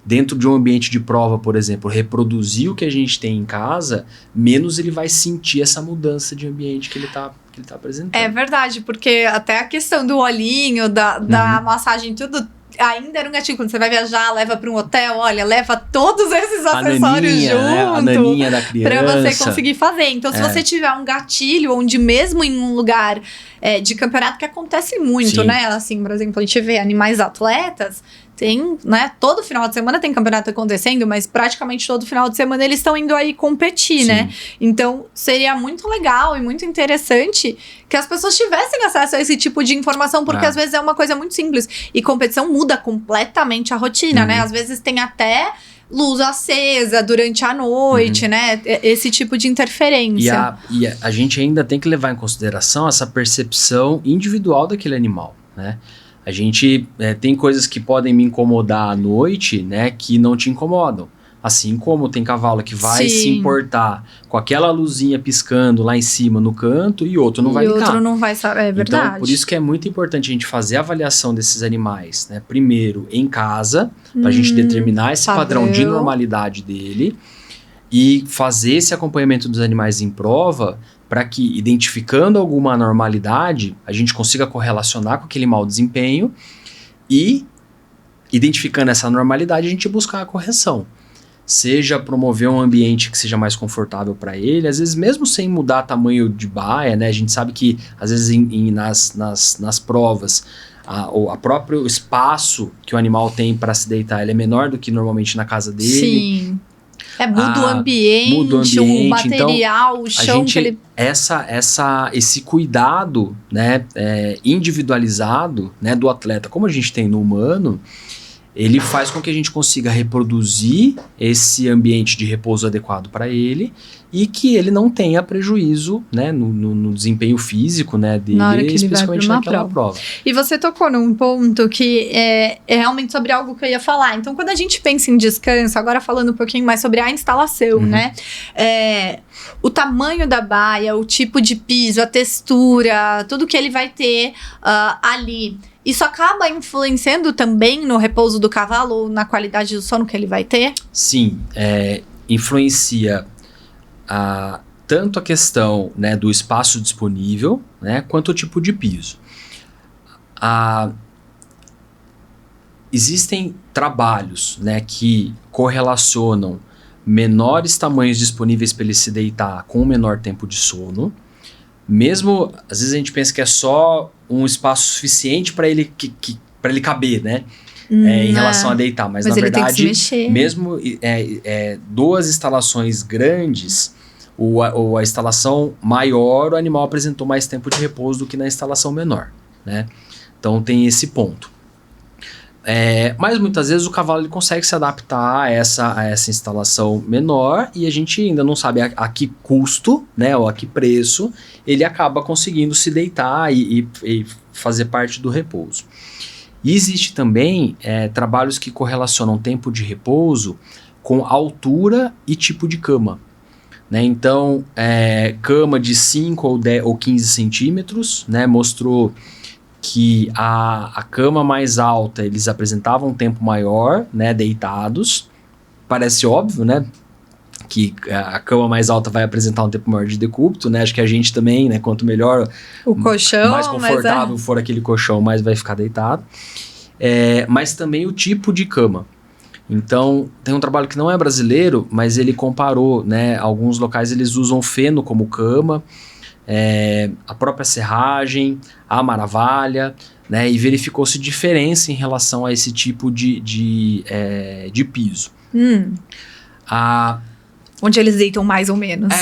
dentro de um ambiente de prova, por exemplo, reproduzir o que a gente tem em casa, menos ele vai sentir essa mudança de ambiente que ele tá apresentando. É verdade, porque até a questão do olhinho, da massagem, tudo, ainda era um gatilho. Quando você vai viajar, leva para um hotel, olha, leva todos esses acessórios junto. Né? A naninha da criança. Para você conseguir fazer. Então, se você tiver um gatilho, onde mesmo em um lugar de campeonato, que acontece muito, Sim. né? Assim, por exemplo, a gente vê animais atletas, tem, né? Todo final de semana tem campeonato acontecendo, mas praticamente todo final de semana eles estão indo aí competir, Sim. né? Então, seria muito legal e muito interessante que as pessoas tivessem acesso a esse tipo de informação, porque às vezes é uma coisa muito simples. E competição muda completamente a rotina, né? Às vezes tem até luz acesa durante a noite, né? Esse tipo de interferência. E a gente ainda tem que levar em consideração essa percepção individual daquele animal, né? A gente tem coisas que podem me incomodar à noite, né, que não te incomodam. Assim como tem cavalo que vai se importar com aquela luzinha piscando lá em cima no canto e outro não vai ligar. E outro não vai saber, é verdade. Então, por isso que é muito importante a gente fazer a avaliação desses animais, né? Primeiro em casa, para a gente determinar esse padrão de normalidade dele e fazer esse acompanhamento dos animais em prova para que, identificando alguma anormalidade, a gente consiga correlacionar com aquele mau desempenho e, identificando essa anormalidade, a gente buscar a correção. Seja promover um ambiente que seja mais confortável para ele, às vezes mesmo sem mudar tamanho de baia, né? A gente sabe que às vezes nas provas o próprio espaço que o animal tem para se deitar ele é menor do que normalmente na casa dele. Sim. Muda o ambiente, o material, então, o chão que ele... Esse cuidado, né, individualizado, né, do atleta, como a gente tem no humano, ele faz com que a gente consiga reproduzir esse ambiente de repouso adequado para ele e que ele não tenha prejuízo, né, no desempenho físico, né, dele, na hora que especialmente ele vai naquela prova. E você tocou num ponto que é realmente sobre algo que eu ia falar. Então, quando a gente pensa em descanso, agora falando um pouquinho mais sobre a instalação, né? O tamanho da baia, o tipo de piso, a textura, tudo que ele vai ter ali. Isso acaba influenciando também no repouso do cavalo ou na qualidade do sono que ele vai ter? Sim, influencia tanto a questão, né, do espaço disponível, né, quanto o tipo de piso. Existem trabalhos, né, que correlacionam menores tamanhos disponíveis para ele se deitar com um menor tempo de sono. Mesmo, às vezes a gente pensa que é só um espaço suficiente para ele, para ele caber, né? Em relação a deitar. Mas na ele verdade, tem que se mexer. Mesmo duas instalações grandes, a instalação maior, o animal apresentou mais tempo de repouso do que na instalação menor, né? Então tem esse ponto. Mas muitas vezes o cavalo ele consegue se adaptar a essa instalação menor e a gente ainda não sabe a que custo, né, ou a que preço ele acaba conseguindo se deitar e fazer parte do repouso. E existe também trabalhos que correlacionam tempo de repouso com altura e tipo de cama. Né? Então, cama de 5 ou 10 ou 15 centímetros, né, mostrou que a cama mais alta eles apresentavam um tempo maior, né, deitados. Parece óbvio, né, que a cama mais alta vai apresentar um tempo maior de decúbito, né? Acho que a gente também, né, quanto melhor o colchão, mais confortável for aquele colchão, mais vai ficar deitado. Mas também o tipo de cama. Então, tem um trabalho que não é brasileiro, mas ele comparou, né, alguns locais eles usam feno como cama, a própria serragem, a maravalha, né, e verificou-se diferença em relação a esse tipo de piso. Onde eles deitam mais ou menos.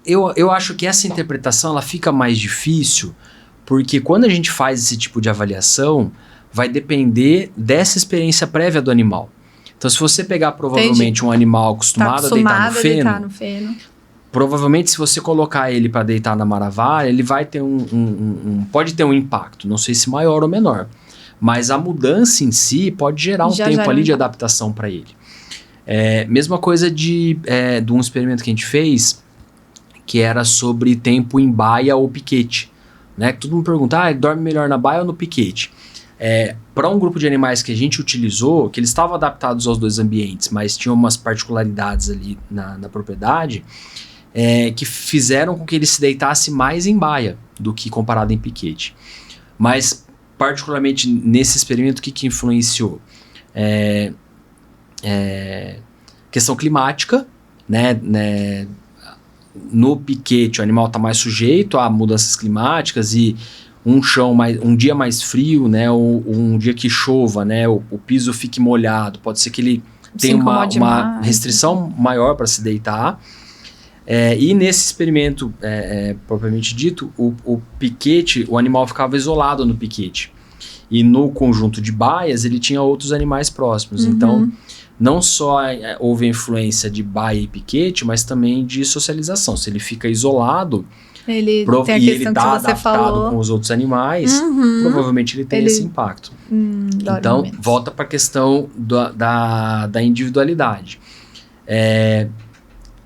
Eu acho que essa interpretação ela fica mais difícil, porque quando a gente faz esse tipo de avaliação, vai depender dessa experiência prévia do animal. Então, se você pegar provavelmente um animal acostumado a deitar no feno, provavelmente se você colocar ele para deitar na maravilha, ele vai ter pode ter um impacto, não sei se maior ou menor, mas a mudança em si pode gerar um tempo ali de adaptação para ele. Mesma coisa de um experimento que a gente fez, que era sobre tempo em baia ou piquete, né? Todo mundo pergunta, ele dorme melhor na baia ou no piquete? Para um grupo de animais que a gente utilizou, que eles estavam adaptados aos dois ambientes, mas tinham umas particularidades ali na propriedade, que fizeram com que ele se deitasse mais em baia do que comparado em piquete. Mas, particularmente nesse experimento, o que influenciou? Questão climática, né? No piquete o animal está mais sujeito a mudanças climáticas e um dia mais frio, né, ou um dia que chova, né, o piso fique molhado, pode ser que ele tenha uma restrição maior para se deitar. E nesse experimento propriamente dito, o piquete, o animal ficava isolado no piquete. E no conjunto de baias ele tinha outros animais próximos. Então, não só houve a influência de baia e piquete, mas também de socialização. Se ele fica isolado, ele tem a questão que você falou com os outros animais, provavelmente ele tem esse impacto. Então, volta para a questão da individualidade.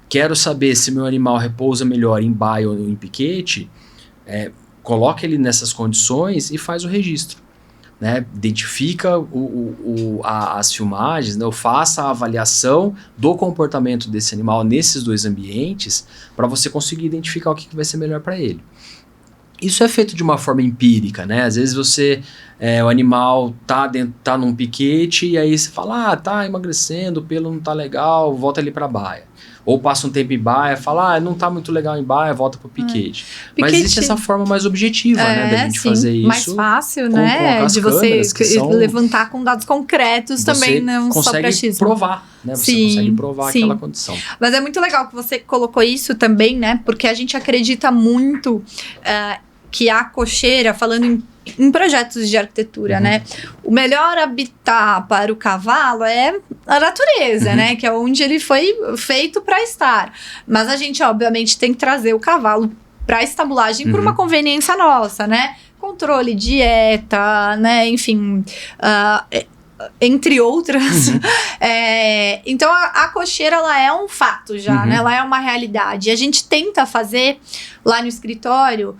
Quero saber se meu animal repousa melhor em baia ou em piquete, coloca ele nessas condições e faz o registro. Né, identifica as filmagens, né, faça a avaliação do comportamento desse animal nesses dois ambientes para você conseguir identificar o que vai ser melhor para ele. Isso é feito de uma forma empírica, né? Às vezes o animal tá num piquete e aí você fala, tá emagrecendo, o pelo não tá legal, volta ali para a baia. Ou passa um tempo em baia, fala, não tá muito legal em baia, volta pro piquete. Mas existe essa forma mais objetiva, né, da gente fazer isso. Mais fácil, né, de você levantar com dados concretos também, não só pra achismo. Você consegue provar, né, você consegue provar aquela condição. Mas é muito legal que você colocou isso também, né, porque a gente acredita muito que a cocheira, falando em projetos de arquitetura, né? O melhor habitat para o cavalo é a natureza, né? Que é onde ele foi feito para estar. Mas a gente, obviamente, tem que trazer o cavalo para a estabulagem por uma conveniência nossa, né? Controle, dieta, né? Enfim, entre outras. Então, a cocheira, ela é um fato já, né? Ela é uma realidade. E a gente tenta fazer lá no escritório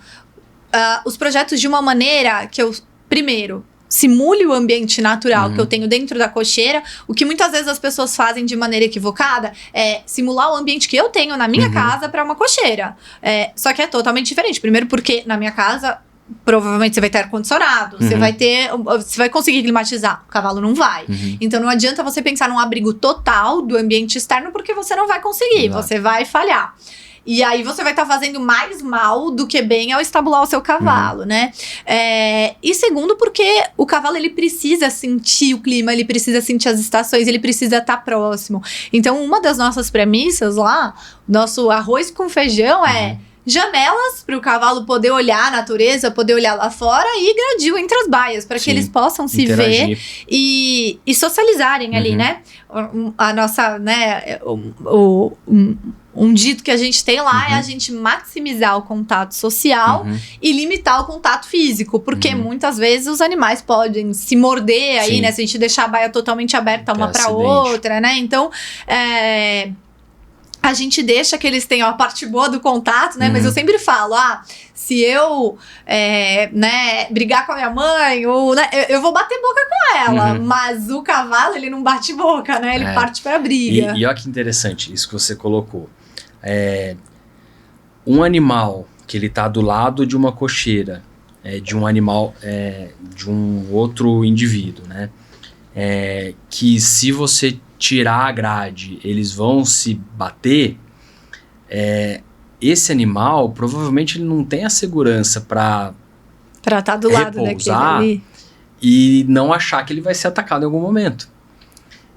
os projetos de uma maneira que eu, primeiro, simule o ambiente natural que eu tenho dentro da cocheira. O que muitas vezes as pessoas fazem de maneira equivocada é simular o ambiente que eu tenho na minha casa para uma cocheira. Só que é totalmente diferente. Primeiro porque na minha casa, provavelmente você vai ter ar-condicionado, você vai conseguir climatizar. O cavalo não vai. Então não adianta você pensar num abrigo total do ambiente externo, porque você não vai conseguir, você vai falhar. E aí você vai estar fazendo mais mal do que bem ao estabular o seu cavalo, né? E segundo, porque o cavalo, ele precisa sentir o clima, ele precisa sentir as estações, ele precisa estar próximo. Então, uma das nossas premissas lá, nosso arroz com feijão é janelas para o cavalo poder olhar a natureza, poder olhar lá fora, e gradil entre as baias, para que eles possam se ver e socializarem ali, né? A nossa, né, um dito que a gente tem lá é a gente maximizar o contato social e limitar o contato físico, porque muitas vezes os animais podem se morder aí, né? Se a gente deixar a baia totalmente aberta uma para outra, né? Então, a gente deixa que eles tenham a parte boa do contato, né? Mas eu sempre falo, se eu, né, brigar com a minha mãe, ou, né, eu vou bater boca com ela, mas o cavalo, ele não bate boca, né? Ele parte pra briga. E olha que interessante isso que você colocou. Um animal que ele tá do lado de uma cocheira, de um animal, de um outro indivíduo, né? Que se você tirar a grade, eles vão se bater, esse animal, provavelmente ele não tem a segurança para estar do lado daquele ali e não achar que ele vai ser atacado em algum momento.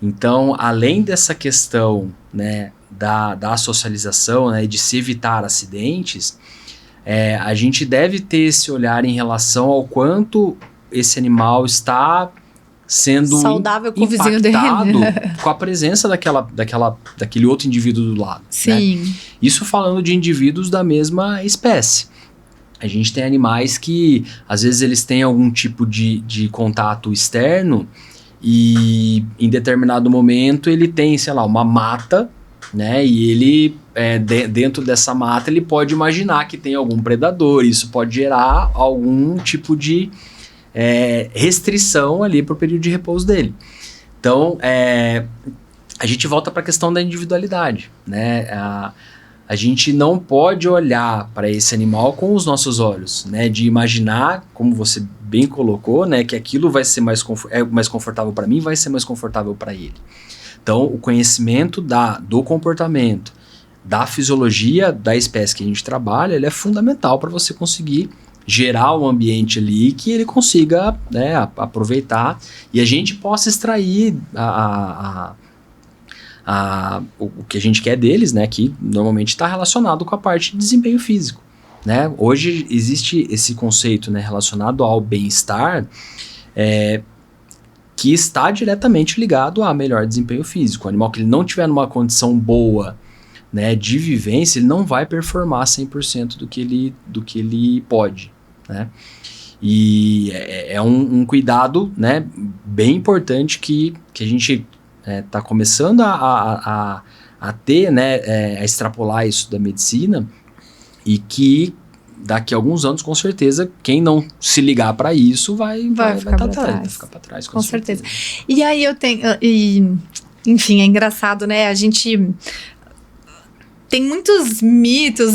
Então, além dessa questão, né, da socialização, né, de se evitar acidentes, a gente deve ter esse olhar em relação ao quanto esse animal está sendo saudável com o vizinho dele, com a presença daquele outro indivíduo do lado. Sim. Né? Isso falando de indivíduos da mesma espécie. A gente tem animais que, às vezes, eles têm algum tipo de contato externo e, em determinado momento, ele tem, sei lá, uma mata, né? E ele, dentro dessa mata, ele pode imaginar que tem algum predador. Isso pode gerar algum tipo de restrição ali para o período de repouso dele. Então, a gente volta para a questão da individualidade, né? A gente não pode olhar para esse animal com os nossos olhos, né? De imaginar, como você bem colocou, né? Que aquilo vai ser mais confortável para mim, vai ser mais confortável para ele. Então, o conhecimento do comportamento, da fisiologia da espécie que a gente trabalha, ele é fundamental para você conseguir gerar um ambiente ali que ele consiga, né, aproveitar e a gente possa extrair o que a gente quer deles, né, que normalmente está relacionado com a parte de desempenho físico. Né? Hoje existe esse conceito, né, relacionado ao bem-estar, que está diretamente ligado a melhor desempenho físico. O animal que ele não tiver numa condição boa, né, de vivência, ele não vai performar 100% do que ele pode. Né? E é um cuidado, né, bem importante que a gente está começando a ter, né, a extrapolar isso da medicina, e que daqui a alguns anos, com certeza, quem não se ligar para isso vai ficar para trás. Com certeza. E aí eu tenho... enfim, é engraçado, né? A gente... tem muitos mitos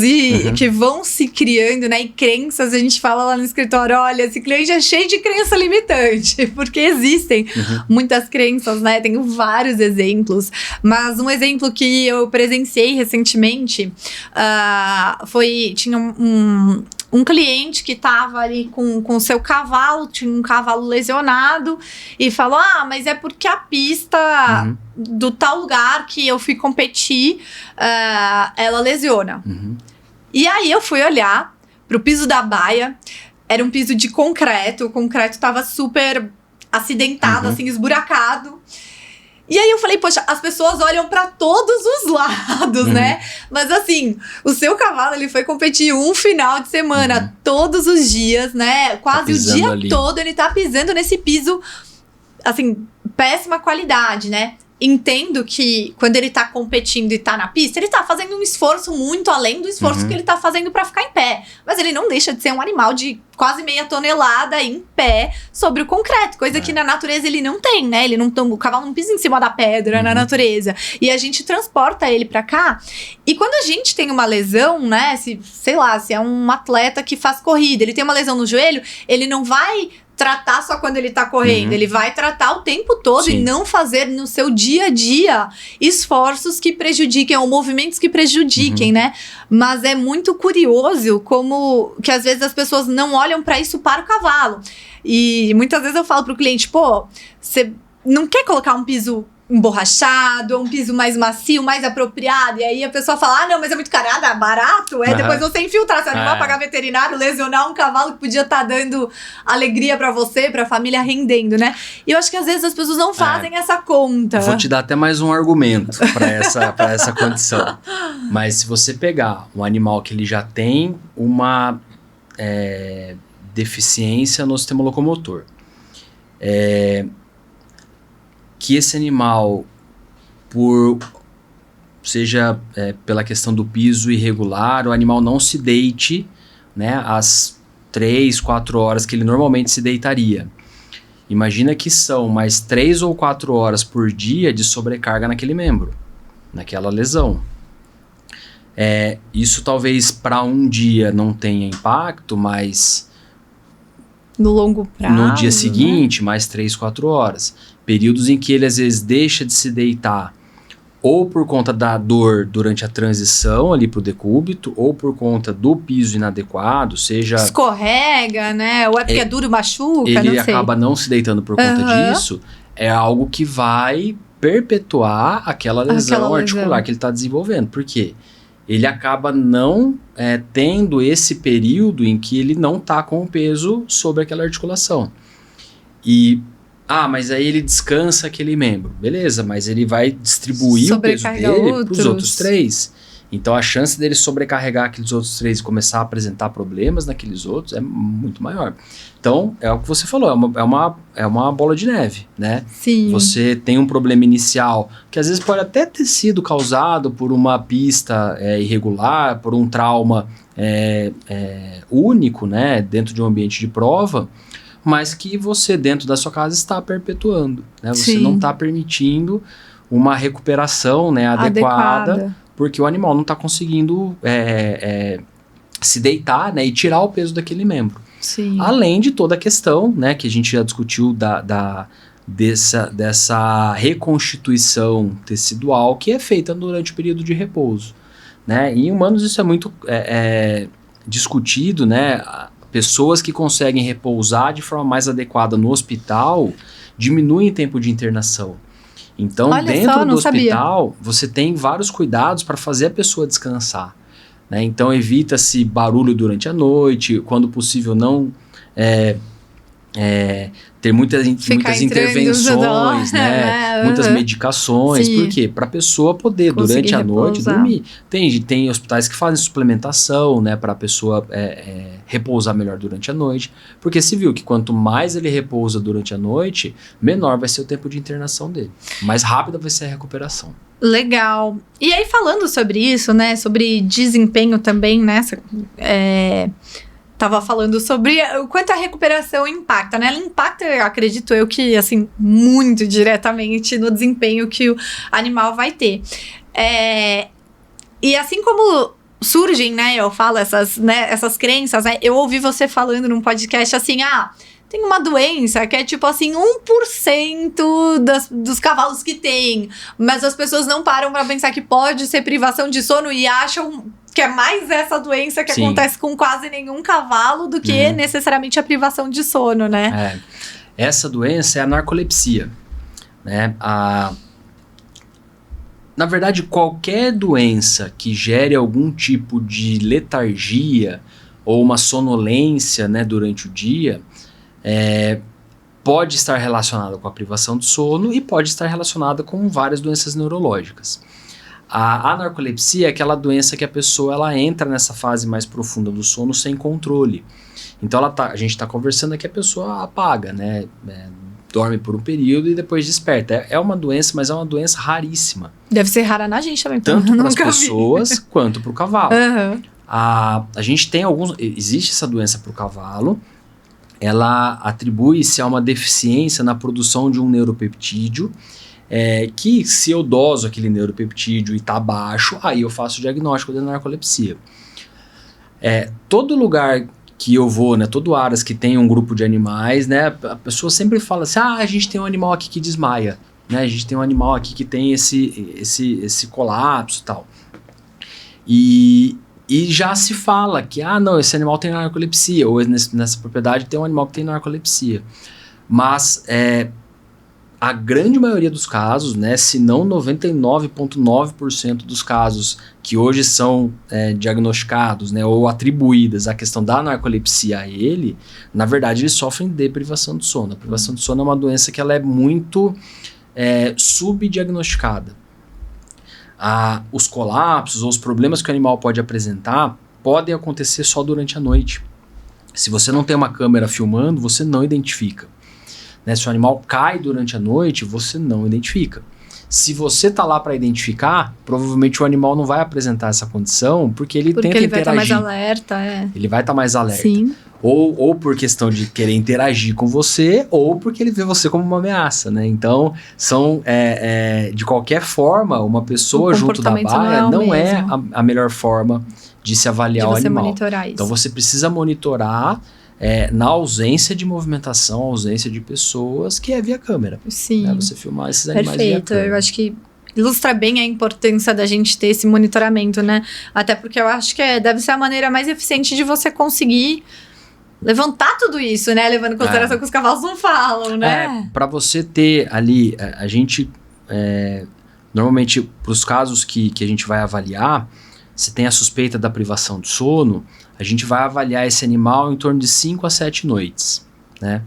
que vão se criando, né? E crenças, a gente fala lá no escritório, olha, esse cliente é cheio de crença limitante, porque existem muitas crenças, né? Tenho vários exemplos, mas um exemplo que eu presenciei recentemente tinha um cliente que estava ali com o seu cavalo, tinha um cavalo lesionado, e falou, mas é porque a pista do tal lugar que eu fui competir, ela lesiona. E aí eu fui olhar pro piso da baia, era um piso de concreto, o concreto estava super acidentado, assim, esburacado. E aí eu falei, poxa, as pessoas olham pra todos os lados, né? Mas assim, o seu cavalo, ele foi competir um final de semana, todos os dias, né? Quase o dia todo ele tá pisando nesse piso, assim, péssima qualidade, né? Entendo que quando ele tá competindo e tá na pista, ele tá fazendo um esforço muito além do esforço que ele tá fazendo pra ficar em pé. Mas ele não deixa de ser um animal de quase meia tonelada em pé sobre o concreto. Coisa que na natureza ele não tem, né? O cavalo não pisa em cima da pedra na natureza. E a gente transporta ele pra cá. E quando a gente tem uma lesão, né? Se é um atleta que faz corrida, ele tem uma lesão no joelho, ele não vai tratar só quando ele tá correndo, ele vai tratar o tempo todo e não fazer no seu dia a dia esforços que prejudiquem ou movimentos que prejudiquem, né? Mas é muito curioso como que às vezes as pessoas não olham pra isso para o cavalo. E muitas vezes eu falo pro cliente, você não quer colocar um piso emborrachado, um piso mais macio, mais apropriado, e aí a pessoa fala, não, mas é muito caro, barato, depois você infiltrar seu animal, pagar veterinário, lesionar um cavalo que podia estar dando alegria pra você, pra família, rendendo, né? E eu acho que às vezes as pessoas não fazem essa conta. Vou te dar até mais um argumento pra essa condição. Mas se você pegar um animal que ele já tem uma deficiência no sistema locomotor, que esse animal, seja pela questão do piso irregular, o animal não se deite, né, às 3, 4 horas que ele normalmente se deitaria. Imagina que são mais 3 ou 4 horas por dia de sobrecarga naquele membro, naquela lesão. Isso talvez para um dia não tenha impacto, mas no longo prazo, no dia seguinte, mais 3, 4 horas. Períodos em que ele às vezes deixa de se deitar ou por conta da dor durante a transição ali pro decúbito, ou por conta do piso inadequado, seja... escorrega, né? Ou é porque é duro, machuca, ele não sei. acaba não se deitando por conta disso, é algo que vai perpetuar aquela lesão articular que ele está desenvolvendo. Por quê? Ele acaba não tendo esse período em que ele não está com o peso sobre aquela articulação. Mas aí ele descansa aquele membro. Beleza, mas ele vai distribuir o peso dele para os outros 3. Então a chance dele sobrecarregar aqueles outros 3 e começar a apresentar problemas naqueles outros é muito maior. Então, é o que você falou, é uma bola de neve, né? Sim. Você tem um problema inicial, que às vezes pode até ter sido causado por uma pista irregular, por um trauma único, né? Dentro de um ambiente de prova, mas que você, dentro da sua casa, está perpetuando, né? Você não está permitindo uma recuperação, né, adequada, porque o animal não está conseguindo se deitar, né, e tirar o peso daquele membro. Sim. Além de toda a questão, né, que a gente já discutiu dessa reconstituição tecidual que é feita durante o período de repouso, né? Em humanos isso é muito discutido, né? Pessoas que conseguem repousar de forma mais adequada no hospital diminuem o tempo de internação. Então, dentro do hospital, você tem vários cuidados para fazer a pessoa descansar, né? Então, evita-se barulho durante a noite, quando possível não ter muitas intervenções, né? Muitas medicações. Por quê? Para a pessoa poder, durante a noite, dormir. Tem hospitais que fazem suplementação, né? Para a pessoa repousar melhor durante a noite. Porque se viu que quanto mais ele repousa durante a noite, menor vai ser o tempo de internação dele. Mais rápida vai ser a recuperação. Legal. E aí, falando sobre isso, né? Sobre desempenho também, né? Tava falando sobre o quanto a recuperação impacta, né? Ela impacta, acredito eu, que, assim, muito diretamente no desempenho que o animal vai ter. E assim como surgem, né, eu falo essas crenças, né, eu ouvi você falando num podcast assim, tem uma doença que é tipo assim, 1% dos cavalos que tem, mas as pessoas não param pra pensar que pode ser privação de sono e acham que é mais essa doença que acontece com quase nenhum cavalo do que necessariamente a privação de sono, né? Essa doença é a narcolepsia, né? Na verdade, qualquer doença que gere algum tipo de letargia ou uma sonolência, né, durante o dia, pode estar relacionada com a privação de sono e pode estar relacionada com várias doenças neurológicas. A narcolepsia é aquela doença que a pessoa ela entra nessa fase mais profunda do sono sem controle. Então a gente está conversando aqui, a pessoa apaga, né? Dorme por um período e depois desperta. É uma doença, mas é uma doença raríssima. Deve ser rara na gente também. Tanto para as pessoas quanto para o cavalo. A gente tem existe essa doença para o cavalo. Ela atribui-se a uma deficiência na produção de um neuropeptídeo, que se eu doso aquele neuropeptídeo e está baixo, aí eu faço o diagnóstico da narcolepsia. Todo lugar que eu vou, né, todo Aras que tem um grupo de animais, né, a pessoa sempre fala assim, a gente tem um animal aqui que desmaia, né, a gente tem um animal aqui que tem esse colapso e tal. E já se fala que, não, esse animal tem narcolepsia, ou nessa propriedade tem um animal que tem narcolepsia. Mas a grande maioria dos casos, né, se não 99,9% dos casos que hoje são diagnosticados, né, ou atribuídas a questão da narcolepsia a ele, na verdade eles sofrem de privação de sono. A privação de sono é uma doença que ela é muito subdiagnosticada. Os colapsos ou os problemas que o animal pode apresentar podem acontecer só durante a noite. Se você não tem uma câmera filmando, você não identifica. Né? Se o animal cai durante a noite, você não identifica. Se você está lá para identificar, provavelmente o animal não vai apresentar essa condição porque ele tenta ele interagir. Vai estar mais alerta, Ele vai estar mais alerta. Sim. Ou por questão de querer interagir com você, ou porque ele vê você como uma ameaça, né? Então, de qualquer forma, uma pessoa junto da baia não é a melhor forma de se avaliar o animal. Monitorar isso. Então, você precisa monitorar na ausência de movimentação, ausência de pessoas, que é via câmera. Sim. Né? Você filmar esses animais via câmera. Eu acho que ilustra bem a importância da gente ter esse monitoramento, né? Até porque eu acho que deve ser a maneira mais eficiente de você conseguir levantar tudo isso, né? Levando em consideração que os cavalos não falam, né? Para você ter ali, a gente, normalmente, para os casos que a gente vai avaliar, se tem a suspeita da privação de sono, a gente vai avaliar esse animal em torno de 5 a 7 noites, né?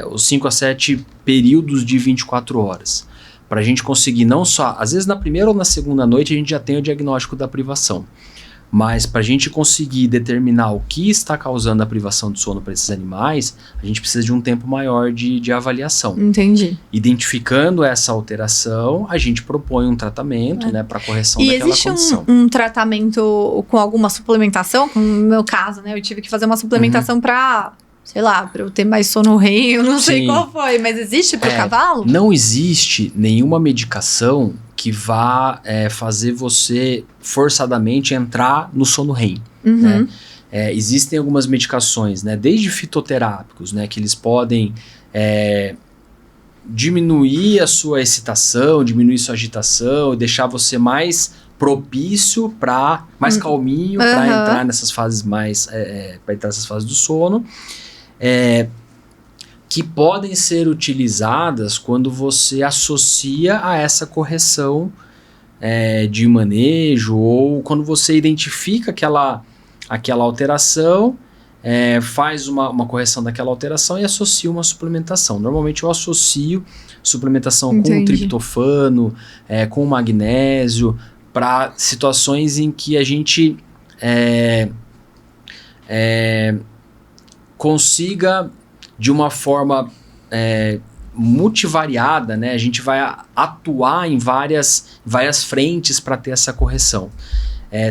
Os 5 a 7 períodos de 24 horas. Para a gente conseguir não só, às vezes na primeira ou na segunda noite a gente já tem o diagnóstico da privação. Mas para a gente conseguir determinar o que está causando a privação de sono para esses animais, a gente precisa de um tempo maior de avaliação. Entendi. Identificando essa alteração, a gente propõe um tratamento, né, para correção daquela condição. E existe um tratamento com alguma suplementação? Como no meu caso, né? Eu tive que fazer uma suplementação para, sei lá, para eu ter mais sono REM, eu não sei qual foi, mas existe para o cavalo? Não existe nenhuma medicação que vá fazer você forçadamente entrar no sono REM. Né? Existem algumas medicações, né, desde fitoterápicos, né, que eles podem diminuir a sua excitação, diminuir sua agitação, deixar você mais propício mais calminho para entrar nessas fases para entrar nessas fases do sono. Que podem ser utilizadas quando você associa a essa correção de manejo, ou quando você identifica aquela alteração, faz uma correção daquela alteração e associa uma suplementação. Normalmente eu associo suplementação com triptofano, com magnésio, para situações em que a gente consiga, de uma forma multivariada, né? A gente vai atuar em várias frentes para ter essa correção.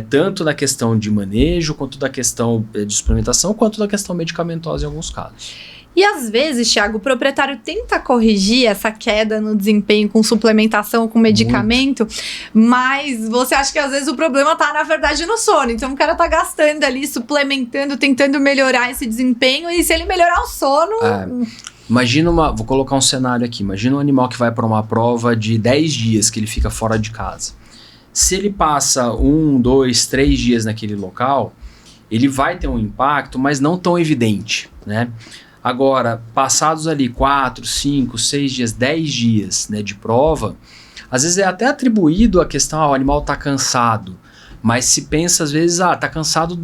Tanto na questão de manejo, quanto da questão de suplementação, quanto da questão medicamentosa em alguns casos. E às vezes, Thiago, o proprietário tenta corrigir essa queda no desempenho com suplementação, com medicamento, mas você acha que às vezes o problema tá, na verdade, no sono. Então o cara tá gastando ali, suplementando, tentando melhorar esse desempenho, e se ele melhorar o sono... Imagina vou colocar um cenário aqui, imagina um animal que vai para uma prova de 10 dias que ele fica fora de casa. Se ele passa 1, 2, 3 dias naquele local, ele vai ter um impacto, mas não tão evidente, né? Agora, passados ali 4, 5, 6 dias, 10 dias, né, de prova, às vezes é até atribuído a questão, o animal está cansado, mas se pensa às vezes, tá cansado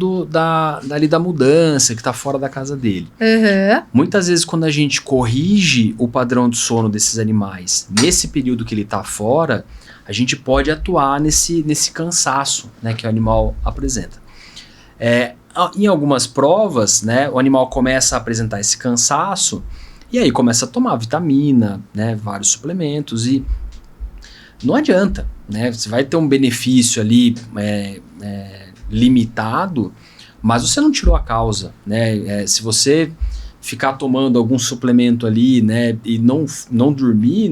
dali da mudança, que tá fora da casa dele. Muitas vezes quando a gente corrige o padrão de sono desses animais, nesse período que ele tá fora, a gente pode atuar nesse cansaço, né, que o animal apresenta. Em algumas provas, né, o animal começa a apresentar esse cansaço e aí começa a tomar vitamina, né, vários suplementos e não adianta, né? Você vai ter um benefício ali limitado, mas você não tirou a causa, né? Se você ficar tomando algum suplemento ali, né, e não dormir,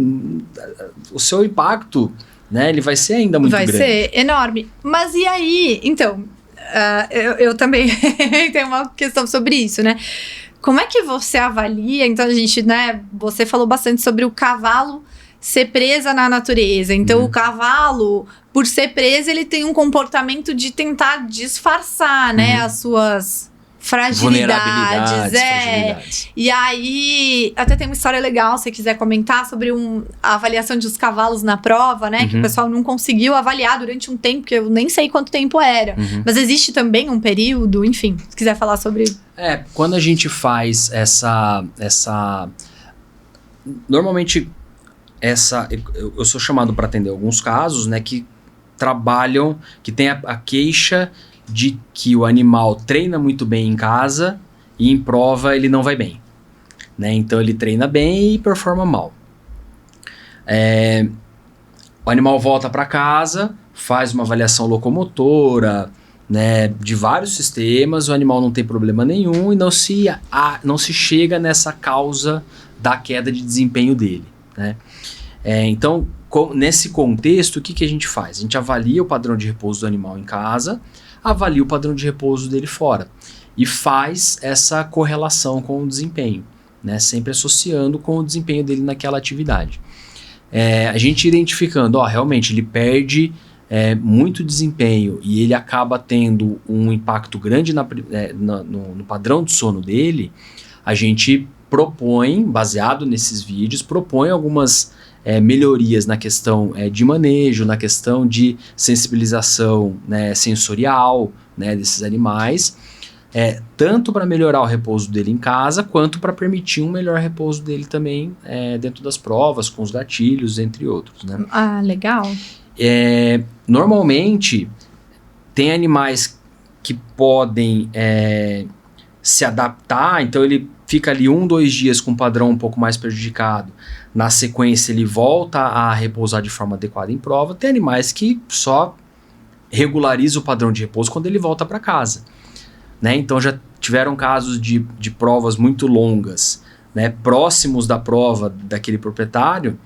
o seu impacto, né, ele vai ser ainda muito grande. Vai ser enorme. Mas e aí, então, eu também tenho uma questão sobre isso, né? Como é que você avalia? Então a gente, né, você falou bastante sobre o cavalo ser presa na natureza. Então, o cavalo, por ser preso, ele tem um comportamento de tentar disfarçar, né, as suas fragilidades. Fragilidades. E aí, até tem uma história legal, se você quiser comentar, sobre a avaliação dos cavalos na prova, né, que o pessoal não conseguiu avaliar durante um tempo, que eu nem sei quanto tempo era. Mas existe também um período, enfim, se quiser falar sobre... Quando a gente faz essa... Normalmente... eu sou chamado para atender alguns casos, né, que trabalham, que tem a queixa de que o animal treina muito bem em casa e em prova ele não vai bem, né? Então ele treina bem e performa mal. O animal volta para casa, faz uma avaliação locomotora, né, de vários sistemas, o animal não tem problema nenhum e não se chega nessa causa da queda de desempenho dele, né? Então, nesse contexto, o que a gente faz? A gente avalia o padrão de repouso do animal em casa, avalia o padrão de repouso dele fora e faz essa correlação com o desempenho, né? Sempre associando com o desempenho dele naquela atividade. A gente identificando, realmente ele perde muito desempenho e ele acaba tendo um impacto grande no padrão de sono dele, a gente propõe, baseado nesses vídeos, propõe algumas melhorias na questão de manejo, na questão de sensibilização, né, sensorial, né, desses animais, tanto para melhorar o repouso dele em casa, quanto para permitir um melhor repouso dele também dentro das provas, com os gatilhos, entre outros, né? Legal. Normalmente, tem animais que podem se adaptar, então ele fica ali 1, 2 dias com um padrão um pouco mais prejudicado. Na sequência, ele volta a repousar de forma adequada em prova. Tem animais que só regularizam o padrão de repouso quando ele volta para casa, né? Então, já tiveram casos de provas muito longas, né, próximos da prova daquele proprietário,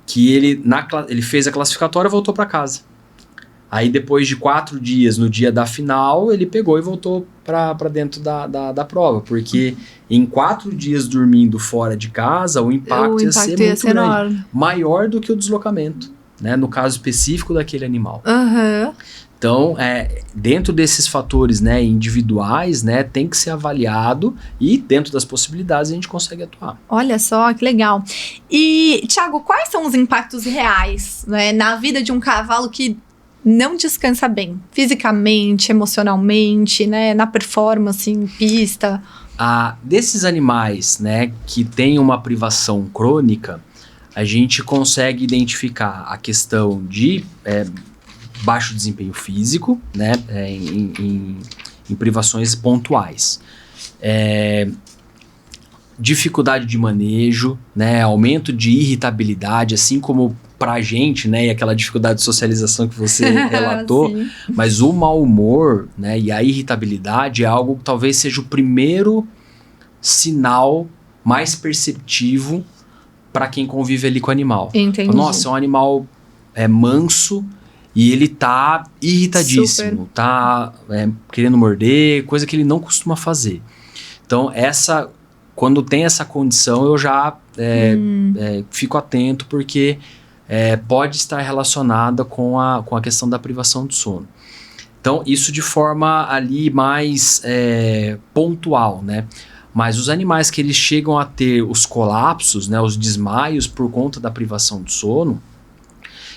que ele fez a classificatória e voltou para casa. Aí, depois de 4 dias, no dia da final, ele pegou e voltou para dentro da prova. Porque em 4 dias dormindo fora de casa, o impacto ia ser muito grande. Enorme. Maior do que o deslocamento, né? No caso específico daquele animal. Então, dentro desses fatores, né, individuais, né, tem que ser avaliado e dentro das possibilidades a gente consegue atuar. Olha só, que legal. E, Thiago, quais são os impactos reais, né, na vida de um cavalo que não descansa bem, fisicamente, emocionalmente, né, na performance, em pista? Desses animais, né, que tem uma privação crônica, a gente consegue identificar a questão de baixo desempenho físico, né, em privações pontuais. Dificuldade de manejo, né, aumento de irritabilidade, assim como pra gente, né, e aquela dificuldade de socialização que você relatou, mas o mau humor, né, e a irritabilidade é algo que talvez seja o primeiro sinal mais perceptivo para quem convive ali com o animal. Entendi. Nossa, é um animal manso e ele tá irritadíssimo, Super. tá querendo morder, coisa que ele não costuma fazer. Então, quando tem essa condição, eu já fico atento, porque pode estar relacionada com a questão da privação de sono. Então, isso de forma ali mais pontual, né? Mas os animais que eles chegam a ter os colapsos, né, os desmaios por conta da privação de sono,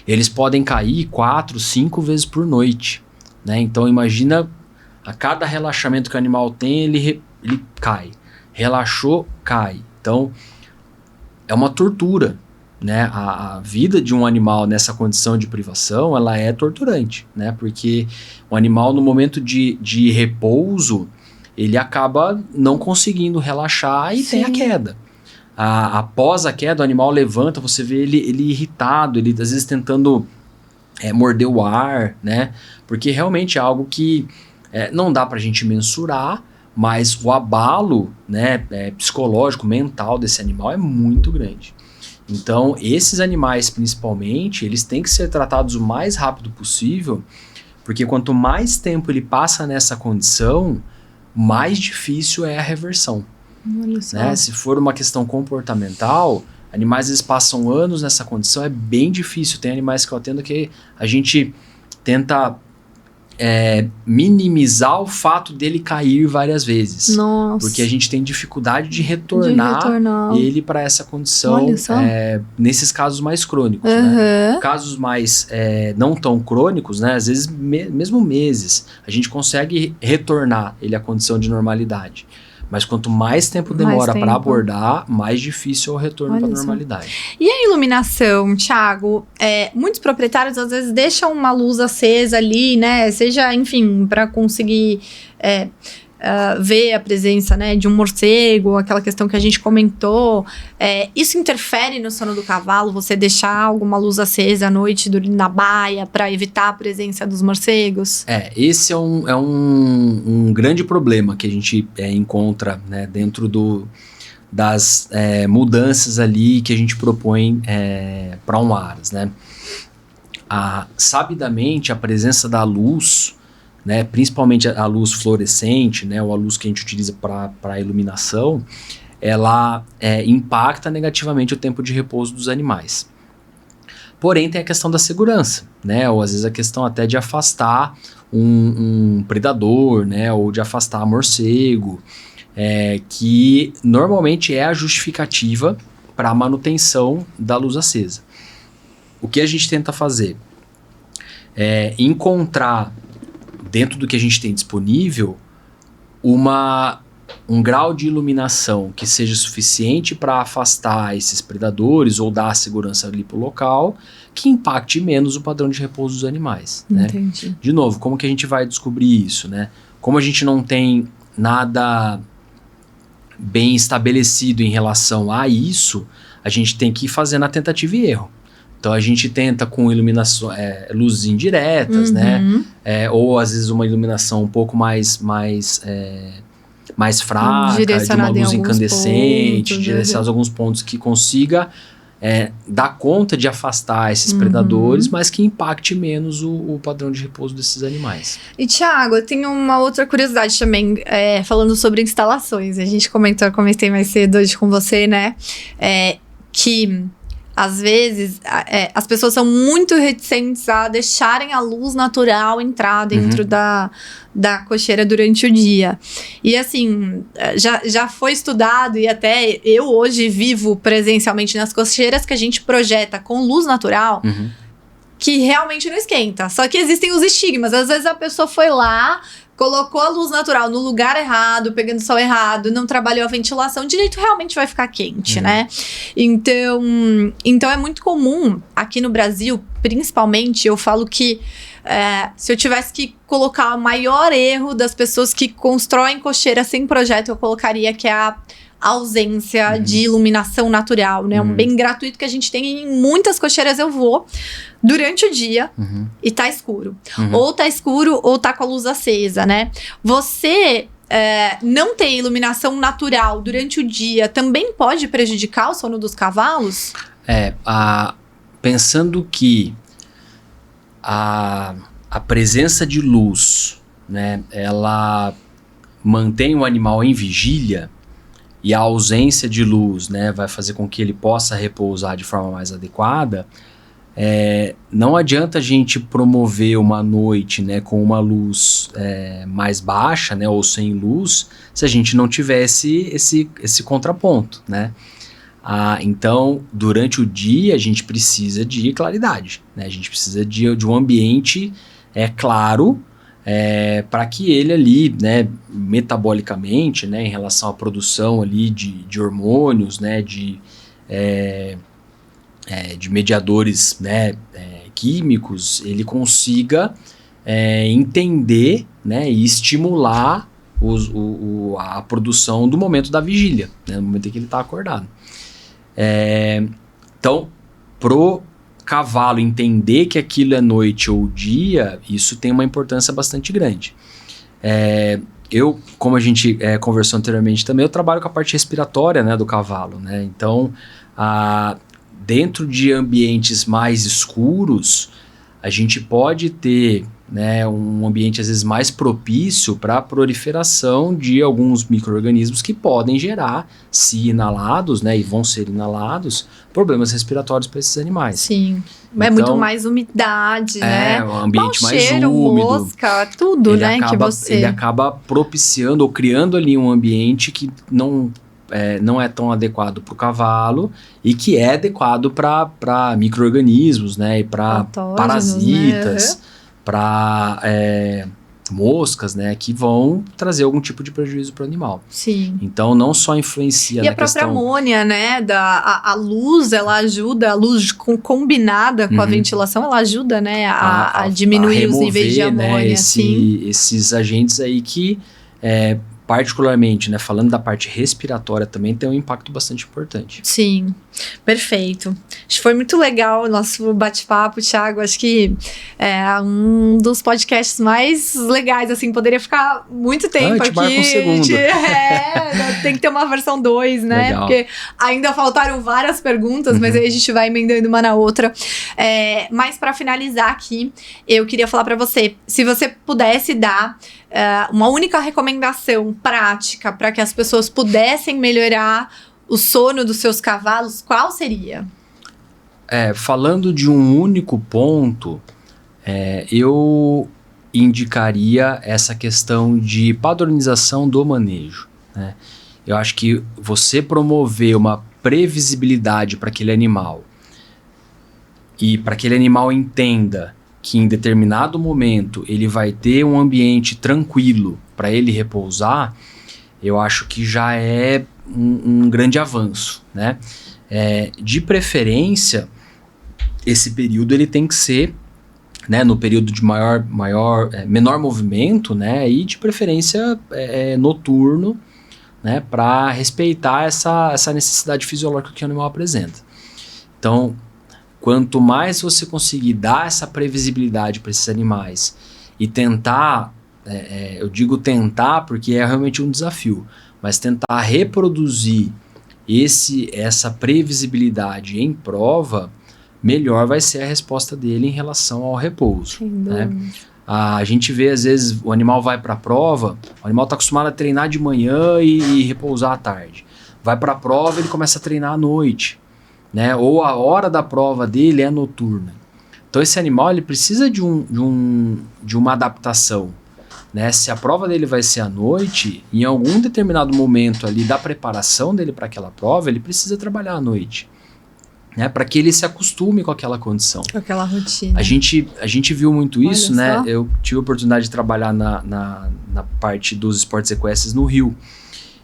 eles podem cair 4, 5 vezes por noite, né? Então, imagina, a cada relaxamento que o animal tem, ele cai. Relaxou, cai. Então, é uma tortura, né? A vida de um animal nessa condição de privação, ela é torturante, né? Porque o animal, no momento de repouso, ele acaba não conseguindo relaxar e tem a queda. Após a queda, o animal levanta, você vê ele irritado, ele às vezes tentando morder o ar, né? Porque realmente é algo que não dá pra gente mensurar, mas o abalo, né, psicológico, mental desse animal é muito grande. Então, esses animais, principalmente, eles têm que ser tratados o mais rápido possível, porque quanto mais tempo ele passa nessa condição, mais difícil é a reversão. Né? Se for uma questão comportamental, animais eles passam anos nessa condição, é bem difícil. Tem animais que eu atendo que a gente tenta minimizar o fato dele cair várias vezes. Nossa. Porque a gente tem dificuldade de retornar ele para essa condição nesses casos mais crônicos. Né? Casos mais não tão crônicos, né? Às vezes mesmo meses, a gente consegue retornar ele à condição de normalidade. Mas quanto mais tempo demora para abordar, mais difícil é o retorno para a normalidade. E a iluminação, Thiago? Muitos proprietários às vezes deixam uma luz acesa ali, né? Seja, enfim, para conseguir ver a presença, né, de um morcego, aquela questão que a gente comentou. Isso interfere no sono do cavalo? Você deixar alguma luz acesa à noite na baia para evitar a presença dos morcegos? Esse é um grande problema que a gente encontra, né, dentro das mudanças ali que a gente propõe para um aras, né? Sabidamente, a presença da luz, né, principalmente a luz fluorescente, né, ou a luz que a gente utiliza para iluminação, ela impacta negativamente o tempo de repouso dos animais. Porém, tem a questão da segurança, né, ou às vezes a questão até de afastar um predador, né, ou de afastar morcego, que normalmente é a justificativa para a manutenção da luz acesa. O que a gente tenta fazer é encontrar, dentro do que a gente tem disponível, um grau de iluminação que seja suficiente para afastar esses predadores ou dar segurança ali para o local, que impacte menos o padrão de repouso dos animais. Entendi. Né? De novo, como que a gente vai descobrir isso? Né? Como a gente não tem nada bem estabelecido em relação a isso, a gente tem que ir fazendo a tentativa e erro. Então, a gente tenta com iluminação, luzes indiretas, né? Ou, às vezes, uma iluminação um pouco mais fraca, de uma luz incandescente, direcionar alguns pontos que consiga dar conta de afastar esses predadores, mas que impacte menos o padrão de repouso desses animais. E, Thiago, eu tenho uma outra curiosidade também, falando sobre instalações. A gente comentei mais cedo hoje com você, né? Que às vezes, as pessoas são muito reticentes a deixarem a luz natural entrar dentro da cocheira durante o dia. E assim, já foi estudado, e até eu hoje vivo presencialmente nas cocheiras que a gente projeta com luz natural, que realmente não esquenta. Só que existem os estigmas. Às vezes a pessoa foi lá, colocou a luz natural no lugar errado, pegando sol errado, não trabalhou a ventilação direito, realmente vai ficar quente, né? Então é muito comum, aqui no Brasil, principalmente, eu falo que se eu tivesse que colocar o maior erro das pessoas que constroem cocheira sem projeto, eu colocaria que é a ausência de iluminação natural, né? Um bem gratuito que a gente tem em muitas cocheiras. Eu vou durante o dia e tá escuro. Ou tá escuro ou tá com a luz acesa, né? Você não ter iluminação natural durante o dia também pode prejudicar o sono dos cavalos? Pensando que a presença de luz, né, ela mantém o animal em vigília, e a ausência de luz, né, vai fazer com que ele possa repousar de forma mais adequada, não adianta a gente promover uma noite, né, com uma luz mais baixa, né, ou sem luz, se a gente não tivesse esse contraponto, né? Então, durante o dia, a gente precisa de claridade, né? A gente precisa de um ambiente claro, para que ele ali, né, metabolicamente, né, em relação à produção ali de hormônios, né, de mediadores, né, químicos, ele consiga entender, né, e estimular a produção do momento da vigília, né, no momento em que ele está acordado. Então, pro cavalo entender que aquilo é noite ou dia, isso tem uma importância bastante grande. Como a gente conversou anteriormente também, eu trabalho com a parte respiratória, né, do cavalo, né? Então, dentro de ambientes mais escuros, a gente pode ter, né, um ambiente às vezes mais propício para a proliferação de alguns micro-organismos que podem gerar, se inalados, né, e vão ser inalados, problemas respiratórios para esses animais. Sim, então, muito mais umidade, né? Um ambiente mais cheiro, úmido. Mosca, tudo, né? Ele acaba propiciando ou criando ali um ambiente que não é tão adequado para o cavalo e que é adequado para micro-organismos, né, e para parasitas, né? Para moscas, né, que vão trazer algum tipo de prejuízo para o animal. Sim. Então, não só influencia na questão... E a própria amônia, né, a luz, ela ajuda, a luz combinada com a ventilação, ela ajuda, né, a diminuir remover, os níveis de amônia. Né, esses agentes aí que... particularmente, né, falando da parte respiratória também tem um impacto bastante importante. Sim, perfeito. Acho que foi muito legal o nosso bate-papo, Thiago. Acho que é um dos podcasts mais legais, assim, poderia ficar muito tempo aqui. Marca um segundo. Tem que ter uma versão 2, né? Legal. Porque ainda faltaram várias perguntas, mas aí a gente vai emendando uma na outra. Mas para finalizar aqui, eu queria falar para você, se você pudesse dar uma única recomendação prática para que as pessoas pudessem melhorar o sono dos seus cavalos, qual seria? Falando de um único ponto, eu indicaria essa questão de padronização do manejo, né? Eu acho que você promover uma previsibilidade para aquele animal e para aquele animal entenda que em determinado momento ele vai ter um ambiente tranquilo para ele repousar, eu acho que já é um grande avanço, né? De preferência, esse período ele tem que ser, né, no período de menor movimento, né, e de preferência noturno, né, para respeitar essa necessidade fisiológica que o animal apresenta. Então, quanto mais você conseguir dar essa previsibilidade para esses animais e tentar, eu digo tentar porque é realmente um desafio, mas tentar reproduzir essa previsibilidade em prova, melhor vai ser a resposta dele em relação ao repouso, né? A gente vê, às vezes, o animal vai para a prova, o animal está acostumado a treinar de manhã e repousar à tarde. Vai para a prova, ele começa a treinar à noite, né? Ou a hora da prova dele é noturna. Então esse animal ele precisa de uma adaptação, né? Se a prova dele vai ser à noite, em algum determinado momento ali da preparação dele para aquela prova, ele precisa trabalhar à noite, né? Para que ele se acostume com aquela condição. Com aquela rotina. A gente viu muito isso, né? Eu tive a oportunidade de trabalhar na parte dos esportes equestres no Rio.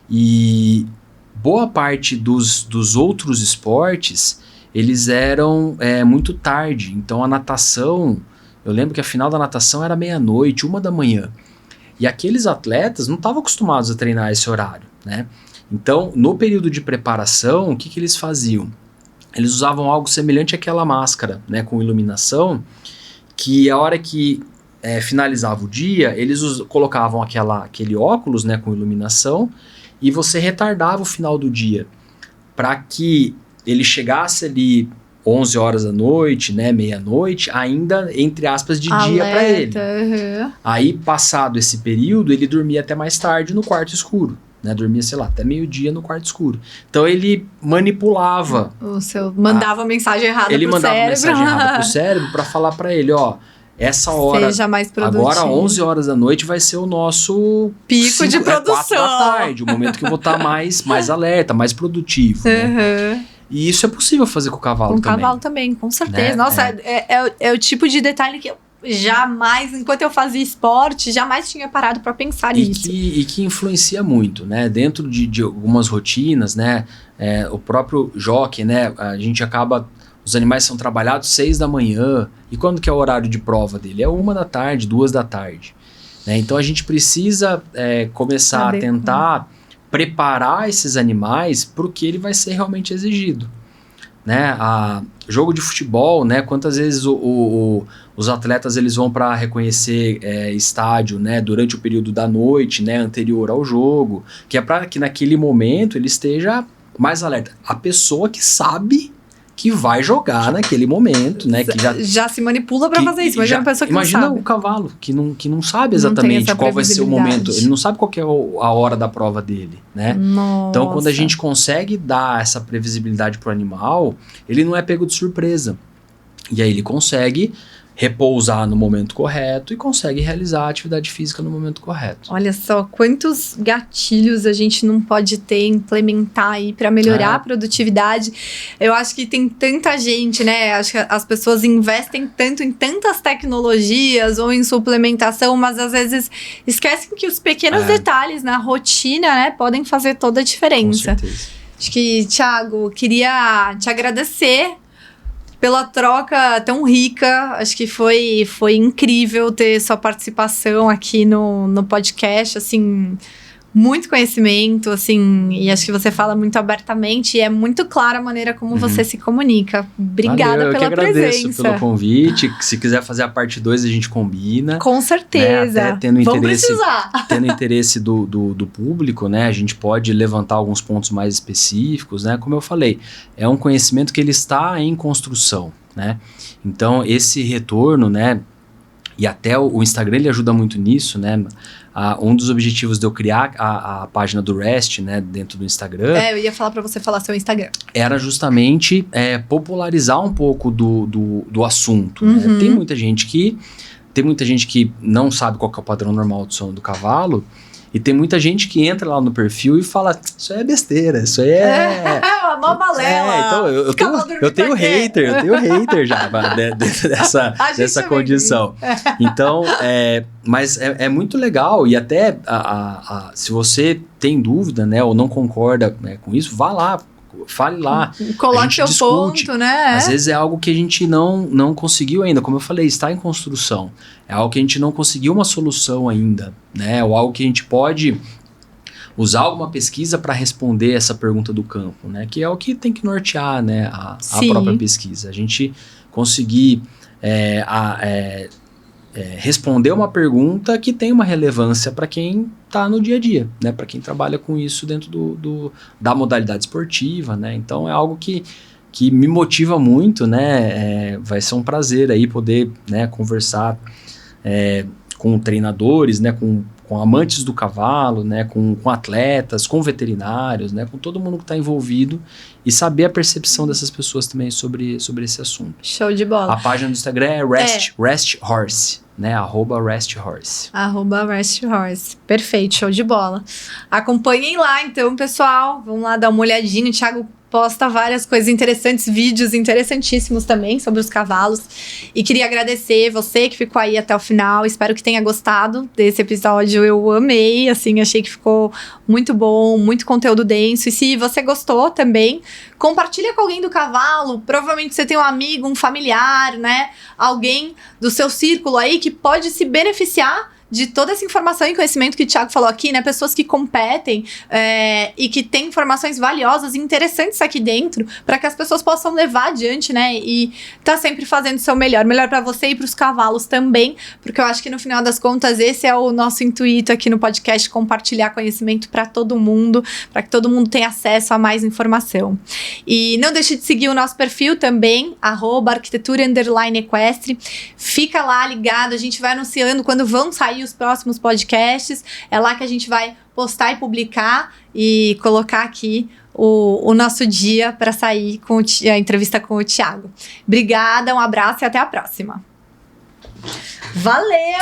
E boa parte dos outros esportes, eles eram muito tarde. Então a natação, eu lembro que a final da natação era meia-noite, 1h. E aqueles atletas não estavam acostumados a treinar esse horário, né? Então, no período de preparação, o que eles faziam? Eles usavam algo semelhante àquela máscara, né, com iluminação, que a hora que finalizava o dia, eles colocavam aquele óculos, né, com iluminação, e você retardava o final do dia para que ele chegasse ali 11 horas da noite, né, meia-noite, ainda, entre aspas, de dia para ele. Aí, passado esse período, ele dormia até mais tarde no quarto escuro. Né, dormia, sei lá, até meio-dia no quarto escuro. Então ele manipulava. Mandava mensagem errada pro cérebro. Ele mandava mensagem errada pro cérebro para falar para ele, ó, essa hora, seja mais produtivo. Agora 11 horas da noite vai ser o nosso pico de produção. 4 da tarde, o momento que eu vou estar mais alerta, mais produtivo. Né? E isso é possível fazer com o cavalo também. Com o cavalo também, com certeza. Né? Nossa, é o tipo de detalhe que eu jamais, enquanto eu fazia esporte, jamais tinha parado para pensar nisso. E que influencia muito, né? Dentro de algumas rotinas, né? O próprio jockey, né? A gente acaba... Os animais são trabalhados 6 da manhã. E quando que é o horário de prova dele? É 1 da tarde, 2 da tarde. Né? Então a gente precisa começar a tentar preparar esses animais para o que ele vai ser realmente exigido. Né? Jogo de futebol, né? Quantas vezes os atletas eles vão para reconhecer estádio, né? Durante o período da noite, né? Anterior ao jogo, que é para que naquele momento ele esteja mais alerta. A pessoa que sabe que vai jogar naquele momento, né? Que já se manipula para fazer isso, mas é uma pessoa que não sabe. Imagina o cavalo, que não sabe exatamente qual vai ser o momento. Ele não sabe qual que é a hora da prova dele, né? Nossa. Então, quando a gente consegue dar essa previsibilidade pro animal, ele não é pego de surpresa. E aí ele consegue repousar no momento correto e consegue realizar a atividade física no momento correto. Olha só, quantos gatilhos a gente não pode implementar aí para melhorar a produtividade. Eu acho que tem tanta gente, né? Acho que as pessoas investem tanto em tantas tecnologias ou em suplementação, mas às vezes esquecem que os pequenos detalhes na rotina, né, podem fazer toda a diferença. Com certeza. Acho que, Thiago, queria te agradecer pela troca tão rica. Acho que foi incrível ter sua participação aqui no podcast, assim, muito conhecimento, assim, e acho que você fala muito abertamente e é muito clara a maneira como você se comunica. Obrigada pela presença. Eu agradeço pelo convite. Se quiser fazer a parte 2, a gente combina. Com certeza. Né? Até tendo interesse, vamos precisar. Tendo interesse do público, né? A gente pode levantar alguns pontos mais específicos, né? Como eu falei, é um conhecimento que ele está em construção, né? Então, esse retorno, né? E até o Instagram, ele ajuda muito nisso, né? Um dos objetivos de eu criar a página do REST, né, dentro do Instagram... eu ia falar para você falar seu Instagram. Era justamente popularizar um pouco do assunto. Né? Tem muita gente que não sabe qual que é o padrão normal do sono do cavalo, e tem muita gente que entra lá no perfil e fala, isso aí é besteira, isso aí é... uma balela. Então eu tenho hater já dessa condição. Então, mas é muito legal, e até se você tem dúvida, né, ou não concorda, né, com isso, vá lá, fale lá. Coloque seu ponto, né? Às vezes é algo que a gente não conseguiu ainda, como eu falei, está em construção. É algo que a gente não conseguiu uma solução ainda, né? Ou algo que a gente pode usar alguma pesquisa para responder essa pergunta do campo, né? Que é o que tem que nortear, né, a própria pesquisa. A gente conseguir responder uma pergunta que tem uma relevância para quem está no dia a dia, né? Para quem trabalha com isso dentro da modalidade esportiva, né? Então é algo que me motiva muito, né? Vai ser um prazer aí poder, né, conversar com treinadores, né, com amantes do cavalo, né, com atletas, com veterinários, né, com todo mundo que está envolvido e saber a percepção dessas pessoas também sobre esse assunto. Show de bola. A página do Instagram é Rest Horse, né, @RestHorse. @RestHorse. Perfeito, show de bola. Acompanhem lá, então, pessoal. Vamos lá dar uma olhadinha. O Thiago posta várias coisas interessantes, vídeos interessantíssimos também sobre os cavalos. E queria agradecer você que ficou aí até o final. Espero que tenha gostado desse episódio. Eu amei, assim, achei que ficou muito bom, muito conteúdo denso. E se você gostou também, compartilha com alguém do cavalo. Provavelmente você tem um amigo, um familiar, né? Alguém do seu círculo aí que pode se beneficiar de toda essa informação e conhecimento que o Thiago falou aqui, né? Pessoas que competem e que têm informações valiosas e interessantes aqui dentro, para que as pessoas possam levar adiante, né? E tá sempre fazendo o seu melhor para você e para os cavalos também, porque eu acho que no final das contas esse é o nosso intuito aqui no podcast, compartilhar conhecimento para todo mundo, para que todo mundo tenha acesso a mais informação. E não deixe de seguir o nosso perfil também, @arquitetura_equestre. Fica lá ligado, a gente vai anunciando quando vão sair os próximos podcasts. É lá que a gente vai postar e publicar e colocar aqui o nosso dia para sair com a entrevista com o Thiago. Obrigada, um abraço e até a próxima. Valeu!